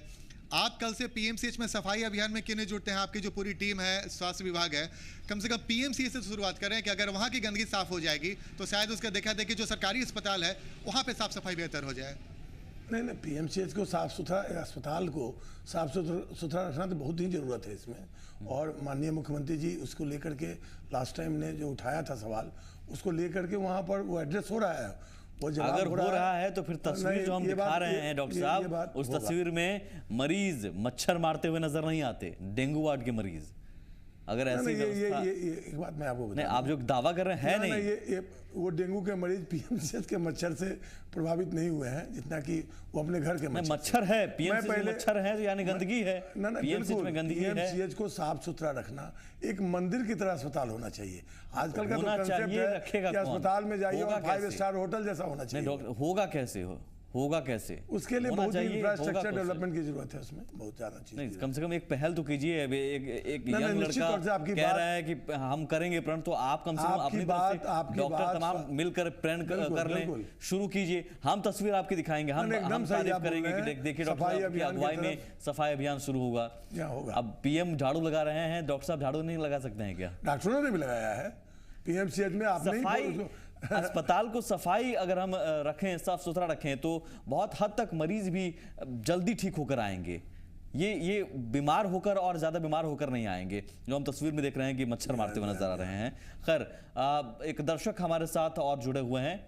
आप कल से पीएमसीएच में सफाई अभियान में क्यों नहीं जुड़ते हैं? आपकी जो पूरी टीम है, स्वास्थ्य विभाग है, कम से कम पीएमसीएच से शुरुआत करें कि अगर वहाँ की गंदगी साफ हो जाएगी तो शायद उसका देखा देखी जो सरकारी अस्पताल है वहाँ पे साफ सफाई बेहतर हो जाए। नहीं, पीएमसीएच को साफ सुथरा, अस्पताल को साफ सुथरा रखना तो बहुत ही ज़रूरत है इसमें। और माननीय मुख्यमंत्री जी उसको लेकर के लास्ट टाइम ने जो उठाया था सवाल, उसको लेकर के वहाँ पर वो एड्रेस हो रहा है। अगर हो रहा है तो फिर तस्वीर जो हम दिखा रहे हैं डॉक्टर साहब, उस तस्वीर में मरीज मच्छर मारते हुए नजर नहीं आते, डेंगू वार्ड के मरीज। अगर ऐसी व्यवस्था ये एक बात मैं आपको नहीं, आप जो दावा कर रहे हैं नहीं, ये वो डेंगू के मरीज पीएमसीएच के मच्छर से प्रभावित नहीं हुए हैं जितना कि वो अपने घर के मच्छर है। पीएमसीएच में मच्छर है यानी गंदगी है। पीएमसीएच में गंदगी है। पीएमसीएच को साफ सुथरा रखना एक मंदिर की तरह अस्पताल होना चाहिए। आजकल का तो कंसेप्ट है कि अस्पताल में जाइए और 5 स्टार होटल जैसा होना चाहिए। होगा कैसे? होगा कैसे? उसके लिए बहुत इंफ्रास्ट्रक्चर डेवलपमेंट की जरूरत है, उसमें बहुत ज्यादा चीज नहीं, कम से कम एक पहल तो कीजिए। एक यंग लड़का कह रहा है कि हम करेंगे प्रण, तो आप कम से कम अपनी तरफ से डॉक्टर तमाम मिलकर प्रण कर लें, शुरू कीजिए। हम तस्वीर आपकी दिखाएंगे, हम तारीफ करेंगे कि देखिए डॉक्टर साहब की अगुवाई में सफाई अभियान शुरू होगा। अब पीएम झाड़ू लगा रहे हैं, डॉक्टर साहब झाड़ू नहीं लगा सकते हैं क्या? डॉक्टरों ने भी लगाया है पीएमसीएच में। आपने अस्पताल को सफाई अगर हम रखें, साफ सुथरा रखें, तो बहुत हद तक मरीज भी जल्दी ठीक होकर आएंगे। ये बीमार होकर और ज्यादा बीमार होकर नहीं आएंगे, जो हम तस्वीर में देख रहे हैं कि मच्छर मारते हुए नजर आ रहे हैं। खैर, एक दर्शक हमारे साथ और जुड़े हुए हैं,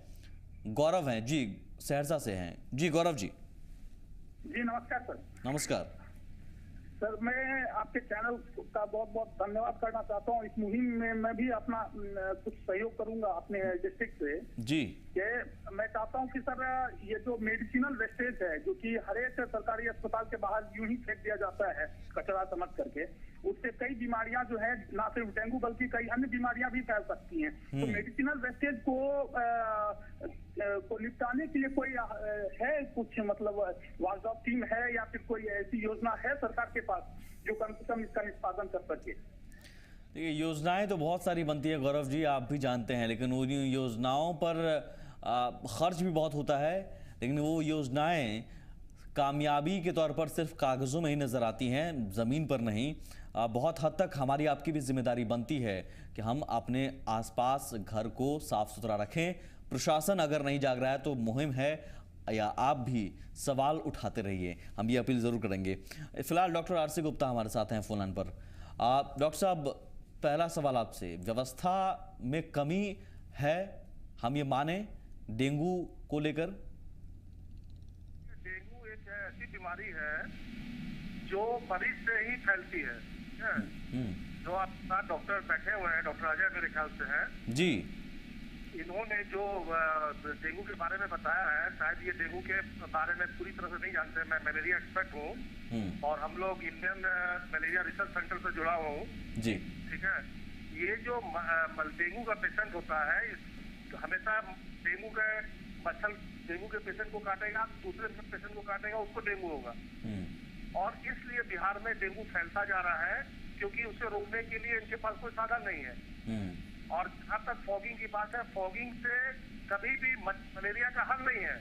गौरव हैं जी, सहरसा से हैं जी। गौरव जी नमस्कार सर। नमस्कार सर, मैं आपके चैनल का बहुत बहुत धन्यवाद करना चाहता हूँ। इस मुहिम में मैं भी अपना कुछ सहयोग करूंगा अपने डिस्ट्रिक्ट से जी। कि मैं चाहता हूँ कि सर ये जो मेडिसिनल वेस्टेज है, जो कि हर एक सरकारी अस्पताल के बाहर यूं ही फेंक दिया जाता है कचरा समझ करके, उससे कई बीमारियां जो है, ना सिर्फ डेंगू बल्कि कई अन्य बीमारियां भी फैल सकती हैं। तो मेडिसिनल वेस्टेज को निपटाने के लिए कोई है कुछ, मतलब वाजब टीम है या फिर कोई ऐसी योजना है सरकार के पास जो कम से कम इसका निष्पादन कर सके? देखिए, योजनाएं तो बहुत सारी बनती है गौरव जी, आप भी जानते हैं, लेकिन वो योजनाओं पर खर्च भी बहुत होता है। लेकिन वो योजनाएं कामयाबी के तौर पर सिर्फ कागज़ों में ही नज़र आती हैं, ज़मीन पर नहीं। बहुत हद तक हमारी आपकी भी जिम्मेदारी बनती है कि हम अपने आसपास घर को साफ सुथरा रखें। प्रशासन अगर नहीं जाग रहा है तो मुहिम है, या आप भी सवाल उठाते रहिए, हम ये अपील ज़रूर करेंगे। फिलहाल डॉक्टर आरसी गुप्ता हमारे साथ हैं फ़ोन लाइन पर। डॉक्टर साहब, पहला सवाल आपसे, व्यवस्था में कमी है, हम ये माने डेंगू को लेकर? डेंगू एक ऐसी बीमारी है जो मरीज से ही फैलती है। जो आपका डॉक्टर बैठे हुए हैं, डॉक्टर अजय मेरे ख्याल से हैं जी, इन्होंने जो डेंगू के बारे में बताया है, शायद ये डेंगू के बारे में पूरी तरह से नहीं जानते। मैं मलेरिया एक्सपर्ट हूँ और हम लोग इंडियन मलेरिया रिसर्च सेंटर से जुड़ा हुआ हूँ जी, ठीक है। ये जो डेंगू का पेशेंट होता है, हमेशा डेंगू के मच्छर डेंगू के पेशेंट को काटेगा, दूसरे पेशेंट को काटेगा, उसको डेंगू होगा। और इसलिए बिहार में डेंगू फैलता जा रहा है, क्योंकि उसे रोकने के लिए इनके पास कोई साधन नहीं है। और जहाँ तक फॉगिंग की बात है, फॉगिंग से कभी भी मलेरिया का हल नहीं है।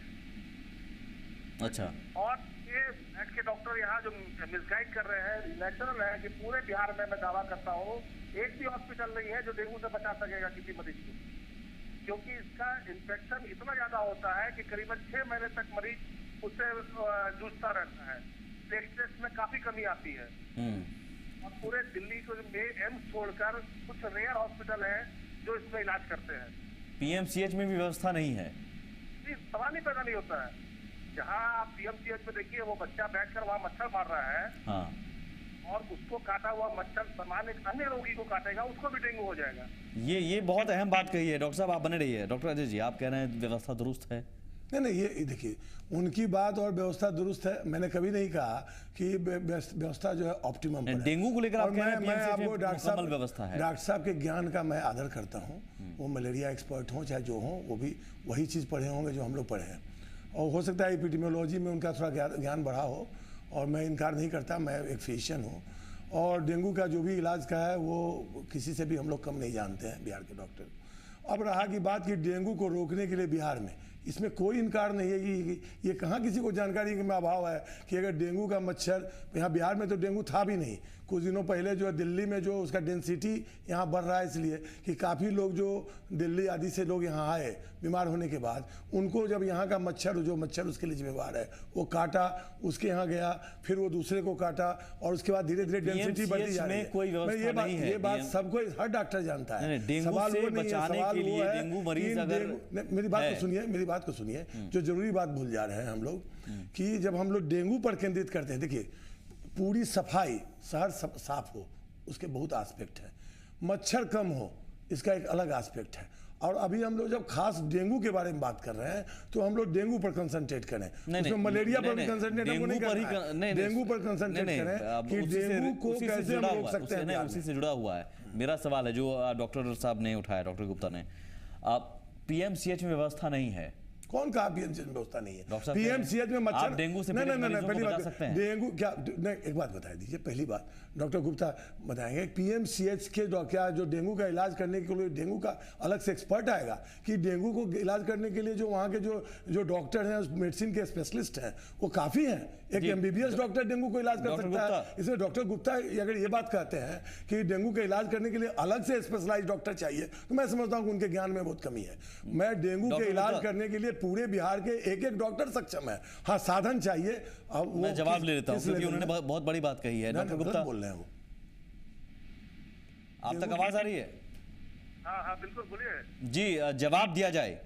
अच्छा। और ये बैठ के डॉक्टर यहाँ जो मिसगाइड कर रहे हैं, नेचुरल है कि पूरे बिहार में मैं दावा करता हूँ एक भी हॉस्पिटल नहीं है जो डेंगू से बचा सकेगा किसी मरीज को, क्योंकि इसका इन्फेक्शन इतना ज्यादा होता है कि करीबन 6 महीने तक मरीज उससे जूझता रहता है। टेस्ट में काफी कमी आती है। और पूरे दिल्ली को एम्स छोड़कर कुछ रेयर हॉस्पिटल है जो इसमें इलाज करते हैं। पीएमसीएच में भी व्यवस्था नहीं है? सवाल ही पैदा नहीं होता है। जहाँ आप पीएमसीएच में देखिए, वो बच्चा बैठकर वहाँ मच्छर मार रहा है। हाँ। और उसको काटा हुआ मच्छर सामान्य अन्य रोगी को काटेगा, उसको भी डेंगू हो जाएगा। ये बहुत अहम बात कही है डॉक्टर साहब, आप बने रहिए। डॉक्टर अजय जी, आप कह रहे हैं व्यवस्था दुरुस्त है? नहीं, ये देखिए, उनकी बात और व्यवस्था दुरुस्त है। मैंने कभी नहीं कहा कि व्यवस्था जो है ऑप्टिमम है। डेंगू को लेकर आप कह रहे हैं मैं आपको डॉक्टर साहब के ज्ञान का मैं आदर करता हूँ। वो मलेरिया एक्सपर्ट हों चाहे जो हों, वो भी वही चीज़ पढ़े होंगे जो हम लोग पढ़े हैं। और हो सकता है एपिडेमियोलॉजी में उनका थोड़ा ज्ञान बढ़ा हो, और मैं इनकार नहीं करता, मैं एक फिजिशियन हूँ। और डेंगू का जो भी इलाज का है वो किसी से भी हम लोग कम नहीं जानते हैं बिहार के डॉक्टर। अब रहा की बात कि डेंगू को रोकने के लिए बिहार में, इसमें कोई इनकार नहीं है कि ये कहाँ किसी को जानकारी में अभाव है कि अगर डेंगू का मच्छर, यहाँ बिहार में तो डेंगू था भी नहीं। कुछ दिनों पहले जो है दिल्ली में जो उसका डेंसिटी यहाँ बढ़ रहा है, इसलिए कि काफ़ी लोग जो दिल्ली आदि से लोग यहाँ आए बीमार होने के बाद, उनको जब यहाँ का मच्छर उसके लिए जिम्मेवार है वो काटा, उसके यहाँ गया, फिर वो दूसरे को काटा, और उसके बाद धीरे धीरे डेंसिटी बढ़ती जा रही है। ये बात सबको, हर डॉक्टर जानता है। सवाल वो नहीं है, सवाल वो है, मेरी बात को सुनिए, जो जरूरी बात भूल जा रहे हैं हम लोग, कि जब हम लोग डेंगू पर केंद्रित करते हैं, देखिए पूरी सफाई, शहर साफ हो, उसके बहुत एस्पेक्ट है। मच्छर कम हो इसका एक अलग एस्पेक्ट है। और अभी हम लोग जब खास डेंगू के बारे में बात कर रहे हैं तो हम लोग डेंगू पर कंसंट्रेट करें, उसमें मलेरिया पर भी कंसंट्रेट हमको नहीं करना है, डेंगू पर कंसंट्रेट करें कि डेंगू को कैसे हम रोक सकते हैं। उसी से जुड़ा हुआ है मेरा सवाल है जो डॉक्टर साहब ने उठाया, डॉक्टर गुप्ता ने। पीएमसीएच में व्यवस्था नहीं है। कौन कहा पीएमसीएच में व्यवस्था नहीं है? पीएमसीएच में मच्छर, आप डेंगू से पहली बात डेंगू क्या, एक बात बता दीजिए। पहली बात डॉक्टर गुप्ता बताएंगे पीएमसीएच के क्या जो डेंगू का इलाज करने के लिए डेंगू का अलग से एक्सपर्ट आएगा कि डेंगू को इलाज करने के लिए जो वहाँ के जो डॉक्टर हैं, मेडिसिन के स्पेशलिस्ट हैं, वो काफ़ी हैं। एक एमबीबीएस डॉक्टर डेंगू को इलाज कर सकता है। इसमें डॉक्टर गुप्ता अगर ये बात कहते हैं कि डेंगू के इलाज करने के लिए अलग से स्पेशलाइज्ड डॉक्टर चाहिए, तो मैं समझता हूँ कि उनके ज्ञान में बहुत कमी है। मैं डेंगू के इलाज करने के लिए पूरे बिहार के एक डॉक्टर सक्षम है। हाँ, साधन चाहिए। अब मैं जवाब ले लेता हूँ क्योंकि उन्होंने बहुत बड़ी बात कही है। डॉक्टर गुप्ता बोल रहे हैं, वो आप तक आवाज आ रही है? हाँ हाँ बिल्कुल, बोलिए जी। जवाब दिया जाए।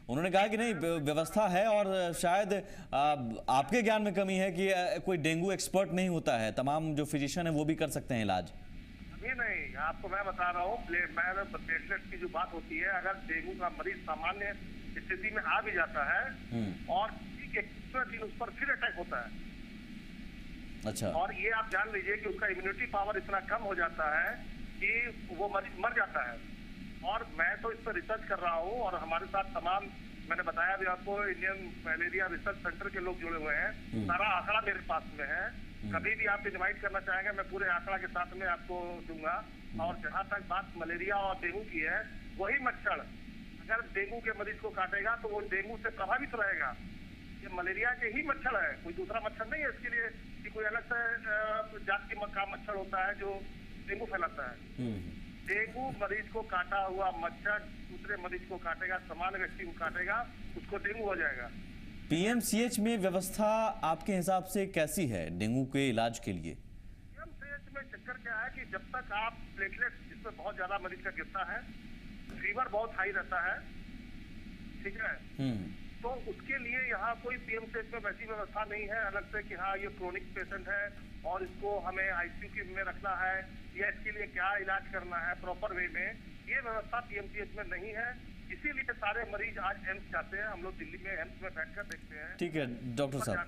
उन्होंने कहा कि नहीं व्यवस्था है और शायद आपके ज्ञान में कमी है कि कोई डेंगू एक्सपर्ट नहीं होता है, तमाम जो फिजिशियन है वो भी कर सकते हैं इलाज। नहीं, आपको मैं बता रहा हूँ, प्लेटलेट की जो बात होती है, अगर डेंगू का मरीज सामान्य स्थिति में आ भी जाता है और ठीक एक दिन उस पर फिर अटैक होता है। अच्छा। और ये आप जान लीजिए कि उसका इम्यूनिटी पावर इतना कम हो जाता है कि वो मरीज मर जाता है। और मैं तो इस पर रिसर्च कर रहा हूँ और हमारे साथ तमाम, मैंने बताया भी आपको, इंडियन मलेरिया रिसर्च सेंटर के लोग जुड़े हुए हैं। सारा आंकड़ा मेरे पास में है। कभी भी आप इन्वाइट करना चाहेंगे, मैं पूरे आंकड़ा के साथ में आपको दूंगा। और जहाँ तक बात मलेरिया और डेंगू की है, वही मच्छर अगर डेंगू के मरीज को काटेगा तो वो डेंगू से प्रभावित रहेगा। ये मलेरिया के ही मच्छर है, कोई दूसरा मच्छर नहीं है इसके लिए कि कोई अलग से जात का मच्छर होता है जो डेंगू फैलाता है। डेंगू मरीज को काटा हुआ मच्छर दूसरे मरीज को काटेगा, सामान्य व्यक्ति को काटेगा, उसको डेंगू हो जाएगा। पीएमसीएच में व्यवस्था आपके हिसाब से कैसी है डेंगू के इलाज के लिए? पीएमसीएच में चक्कर क्या है कि जब तक आप प्लेटलेट जिसमें बहुत ज्यादा मरीज का गिरता है, फीवर बहुत हाई रहता है, ठीक है, तो उसके लिए यहाँ कोई पीएमसीएच में वैसी व्यवस्था नहीं है अलग से कि हाँ ये क्रोनिक पेशेंट है और इसको हमें आईसीयू में रखना है या इसके लिए क्या इलाज करना है प्रॉपर वे में, ये व्यवस्था पीएमसीएच में नहीं है। इसीलिए सारे मरीज आज एम्स जाते हैं। हम लोग दिल्ली में एम्स में बैठकर देखते हैं। ठीक है डॉक्टर साहब।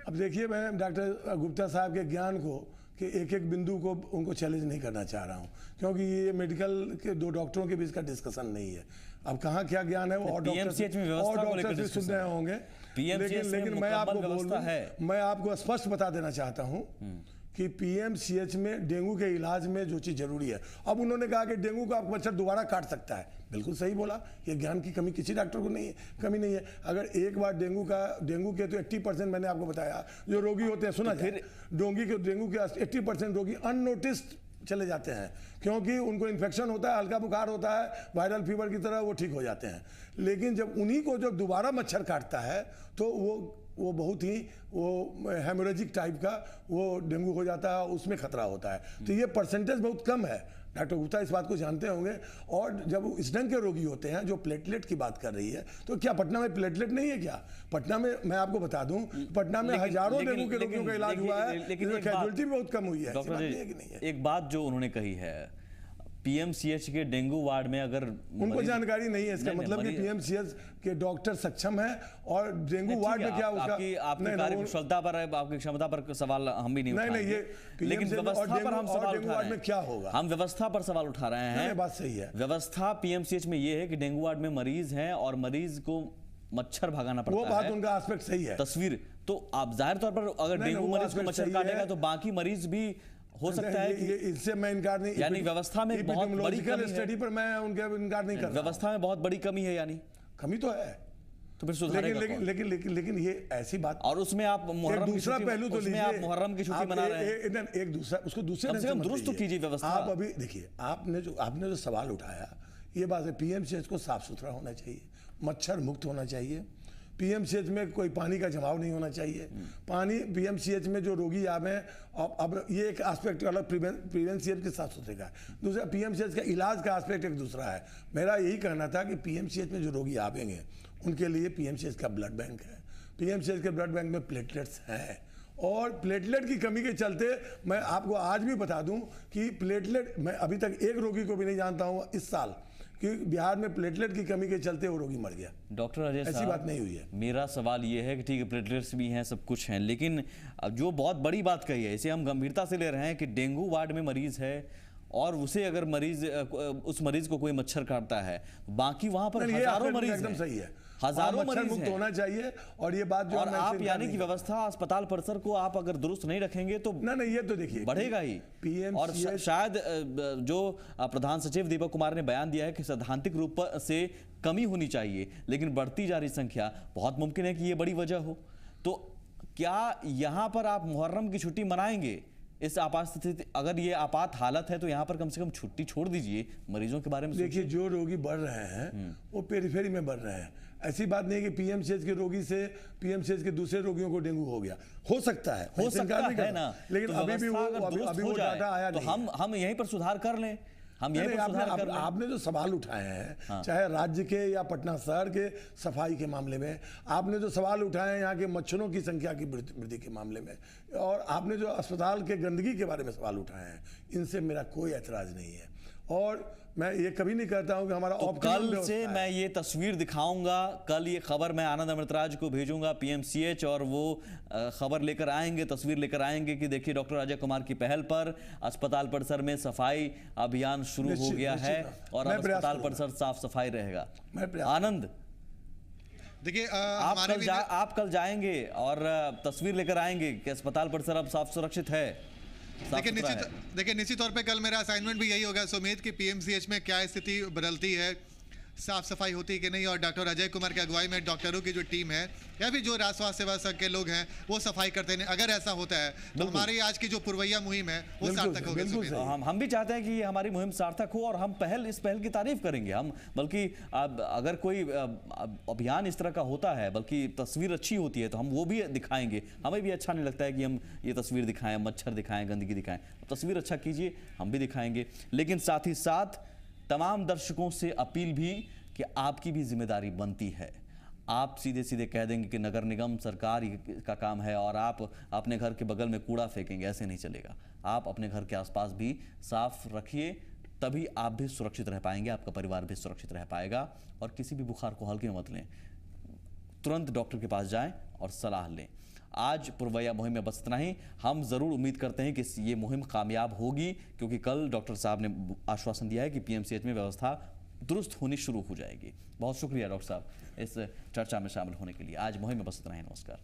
अब देखिए, मैं डॉक्टर गुप्ता साहब के ज्ञान को कि एक एक बिंदु को उनको चैलेंज नहीं करना चाह रहा हूँ, क्योंकि ये मेडिकल के दो डॉक्टरों के बीच का डिस्कशन नहीं है। अब कहाँ क्या ज्ञान है वो और डॉक्टर से सुन रहे होंगे, लेकिन मैं आपको बोल दूं, मैं आपको स्पष्ट बता देना चाहता हूँ कि पीएमसीएच में डेंगू के इलाज में जो चीज़ जरूरी है। अब उन्होंने कहा कि डेंगू का मच्छर दोबारा काट सकता है, बिल्कुल सही बोला। ये ज्ञान की कमी किसी डॉक्टर को नहीं है, कमी नहीं है। अगर एक बार डेंगू के तो 80% मैंने आपको बताया जो रोगी होते हैं, सुना जाए डेंगू के 80% रोगी अननोटिस्ड चले जाते हैं, क्योंकि उनको इन्फेक्शन होता है, हल्का बुखार होता है, वायरल फीवर की तरह वो ठीक हो जाते हैं। लेकिन जब उन्हीं को जब दोबारा मच्छर काटता है तो वो बहुत ही हेमोरेजिक टाइप का वो डेंगू हो जाता है, उसमें खतरा होता है। तो ये परसेंटेज बहुत कम है। डॉक्टर गुप्ता इस बात को जानते होंगे। और जब इस ढंग के रोगी होते हैं जो प्लेटलेट की बात कर रही है, तो क्या पटना में प्लेटलेट नहीं है क्या? पटना में मैं आपको बता दूं, पटना में हजारों डेंगू के रोगियों का इलाज हुआ है, लेकिन कैजुअलिटी भी बहुत कम हुई है। डॉक्टर जी, एक बात जो उन्होंने कही है, पीएमसीएच के डेंगू वार्ड में अगर उनको जानकारी नहीं है, इसका मतलब कि पीएमसीएच के डॉक्टर सक्षम है और डेंगू वार्ड में क्या उसका आपकी कार्यकुशलता पर, आपकी क्षमता पर सवाल हम भी नहीं उठाएंगे, लेकिन व्यवस्था पर हम सवाल उठा रहे हैं। क्या होगा, हम व्यवस्था पर सवाल उठा रहे हैं। बात सही है। व्यवस्था पीएमसीएच में ये है कि डेंगू वार्ड में मरीज हैं और मरीज को मच्छर भगाना पड़ता है, वो बात उनका एस्पेक्ट सही है। तस्वीर तो आप जाहिर तौर पर अगर डेंगू मरीज को मच्छर काटेगा तो बाकी मरीज भी हो सकता है कि इससे मैं इनकार नहीं, यानी व्यवस्था में बहुत बड़ी कमी स्टडी पर मैं उनके इनकार नहीं कर रहा। व्यवस्था में बहुत बड़ी कमी है, यानी कमी तो है, तो फिर सुधारेगा कौन? लेकिन ये ऐसी बात। और उसमें आप मुहर्रम दूसरा पहलू तो लीजिए, आप मुहर्रम की छुट्टी मना रहे हैं, एक दूसरा उसको दूसरे ढंग से दुरुस्त कीजिए व्यवस्था। आप अभी देखिए, आपने जो सवाल उठाया ये बात है, पीएमसीएच को साफ सुथरा होना चाहिए, मच्छर मुक्त होना चाहिए, पीएमसीएच में कोई पानी का जमाव नहीं होना चाहिए। पानी पीएमसीएच में जो रोगी आवे, अब ये एक एस्पेक्ट अलग प्रिवेंशियल के साफ सुथरे का है, दूसरा पीएमसीएच का इलाज का एस्पेक्ट एक दूसरा है। मेरा यही कहना था कि पीएमसीएच में जो रोगी आवेंगे उनके लिए पीएमसीएच का ब्लड बैंक है, पीएमसीएच के ब्लड बैंक में प्लेटलेट्स हैं और प्लेटलेट की कमी के चलते मैं आपको आज भी बता दूं कि प्लेटलेट, मैं अभी तक एक रोगी को भी नहीं जानता हूं इस साल कि बिहार में प्लेटलेट की कमी के चलते वो रोगी मर गया। डॉक्टर अजय साहब, ऐसी बात नहीं हुई है। मेरा सवाल ये है कि ठीक है प्लेटलेट्स भी हैं, सब कुछ हैं, लेकिन अब जो बहुत बड़ी बात कही है इसे हम गंभीरता से ले रहे हैं कि डेंगू वार्ड में मरीज है और उसे अगर उस मरीज को कोई मच्छर काटता है, बाकी वहां पर हजारों मरीज एकदम सही है, हजारों मरीज मुक्त होना चाहिए। और ये बात जो और आप यानी कि व्यवस्था अस्पताल परिसर को आप अगर दुरुस्त नहीं रखेंगे तो नहीं ये तो देखिए बढ़ेगा ही। और शायद जो प्रधान सचिव दीपक कुमार ने बयान दिया है कि सैद्धांतिक रूप से कमी होनी चाहिए, लेकिन बढ़ती जा रही संख्या बहुत मुमकिन है कि ये बड़ी वजह हो। तो क्या यहाँ पर आप मुहर्रम की छुट्टी मनाएंगे? इस आपात स्थिति, अगर ये आपात हालत है तो यहाँ पर कम से कम छुट्टी छोड़ दीजिए, मरीजों के बारे में देखिए। जो रोगी बढ़ रहे हैं वो पेरिफेरी में बढ़ रहे हैं। ऐसी बात नहीं है कि पीएमसीएच के रोगी से पीएमसीएच के दूसरे रोगियों को डेंगू हो गया, हो सकता है ना, लेकिन तो अभी भी वो डाटा आया तो नहीं। हम यहीं पर सुधार कर लें। आपने जो सवाल उठाए हैं चाहे राज्य के या पटना शहर के सफाई के मामले में, आपने जो सवाल उठाए हैं यहाँ के मच्छरों की संख्या की वृद्धि के मामले में, और आपने जो अस्पताल के गंदगी के बारे में सवाल उठाए हैं, इनसे मेरा कोई ऐतराज नहीं है। और मैं ये कभी नहीं कहता हूं कि हमारा तो कल से मैं ये तस्वीर दिखाऊंगा, कल ये खबर मैं आनंद अमृतराज को भेजूंगा पीएमसीएच, और वो खबर लेकर आएंगे, तस्वीर लेकर आएंगे कि देखिए डॉक्टर अजय कुमार की पहल पर अस्पताल परिसर में सफाई अभियान शुरू हो गया है और अस्पताल परिसर साफ सफाई रहेगा। आनंद, देखिए आप कल जाएंगे और तस्वीर लेकर आएंगे कि अस्पताल परिसर अब साफ सुरक्षित है। देखिए निश्चित तौर पे कल मेरा असाइनमेंट भी यही होगा सुमित कि पीएमसीएच में क्या स्थिति बदलती है, साफ सफाई होती है कि नहीं, और डॉक्टर अजय कुमार की अगुवाई में डॉक्टरों की जो टीम है या फिर जो राष्ट्र स्वास्थ्य सेवा संघ के लोग हैं वो सफाई करते हैं। अगर ऐसा होता है तो हमारी आज की जो पुरवैया मुहिम है वो सार्थक होगी। हम भी चाहते हैं कि ये हमारी मुहिम सार्थक हो और हम इस पहल की तारीफ करेंगे। हम बल्कि अगर कोई अभियान इस तरह का होता है, बल्कि तस्वीर अच्छी होती है तो हम वो भी दिखाएंगे। हमें भी अच्छा नहीं लगता है कि हम ये तस्वीर दिखाएं, मच्छर दिखाएं, गंदगी दिखाएं। तस्वीर अच्छा कीजिए, हम भी दिखाएंगे, लेकिन साथ ही साथ तमाम दर्शकों से अपील भी कि आपकी भी जिम्मेदारी बनती है। आप सीधे सीधे कह देंगे कि नगर निगम सरकार का काम है और आप अपने घर के बगल में कूड़ा फेंकेंगे, ऐसे नहीं चलेगा। आप अपने घर के आसपास भी साफ रखिए, तभी आप भी सुरक्षित रह पाएंगे, आपका परिवार भी सुरक्षित रह पाएगा। और किसी भी बुखार को हल्के में मत लें, तुरंत डॉक्टर के पास जाएं और सलाह लें। आज पुरवैया मुहिम में बस इतना ही। हम ज़रूर उम्मीद करते हैं कि ये मुहिम कामयाब होगी, क्योंकि कल डॉक्टर साहब ने आश्वासन दिया है कि पीएमसीएच में व्यवस्था दुरुस्त होनी शुरू हो जाएगी। बहुत शुक्रिया डॉक्टर साहब इस चर्चा में शामिल होने के लिए। आज मुहिम में बस इतना ही। नमस्कार।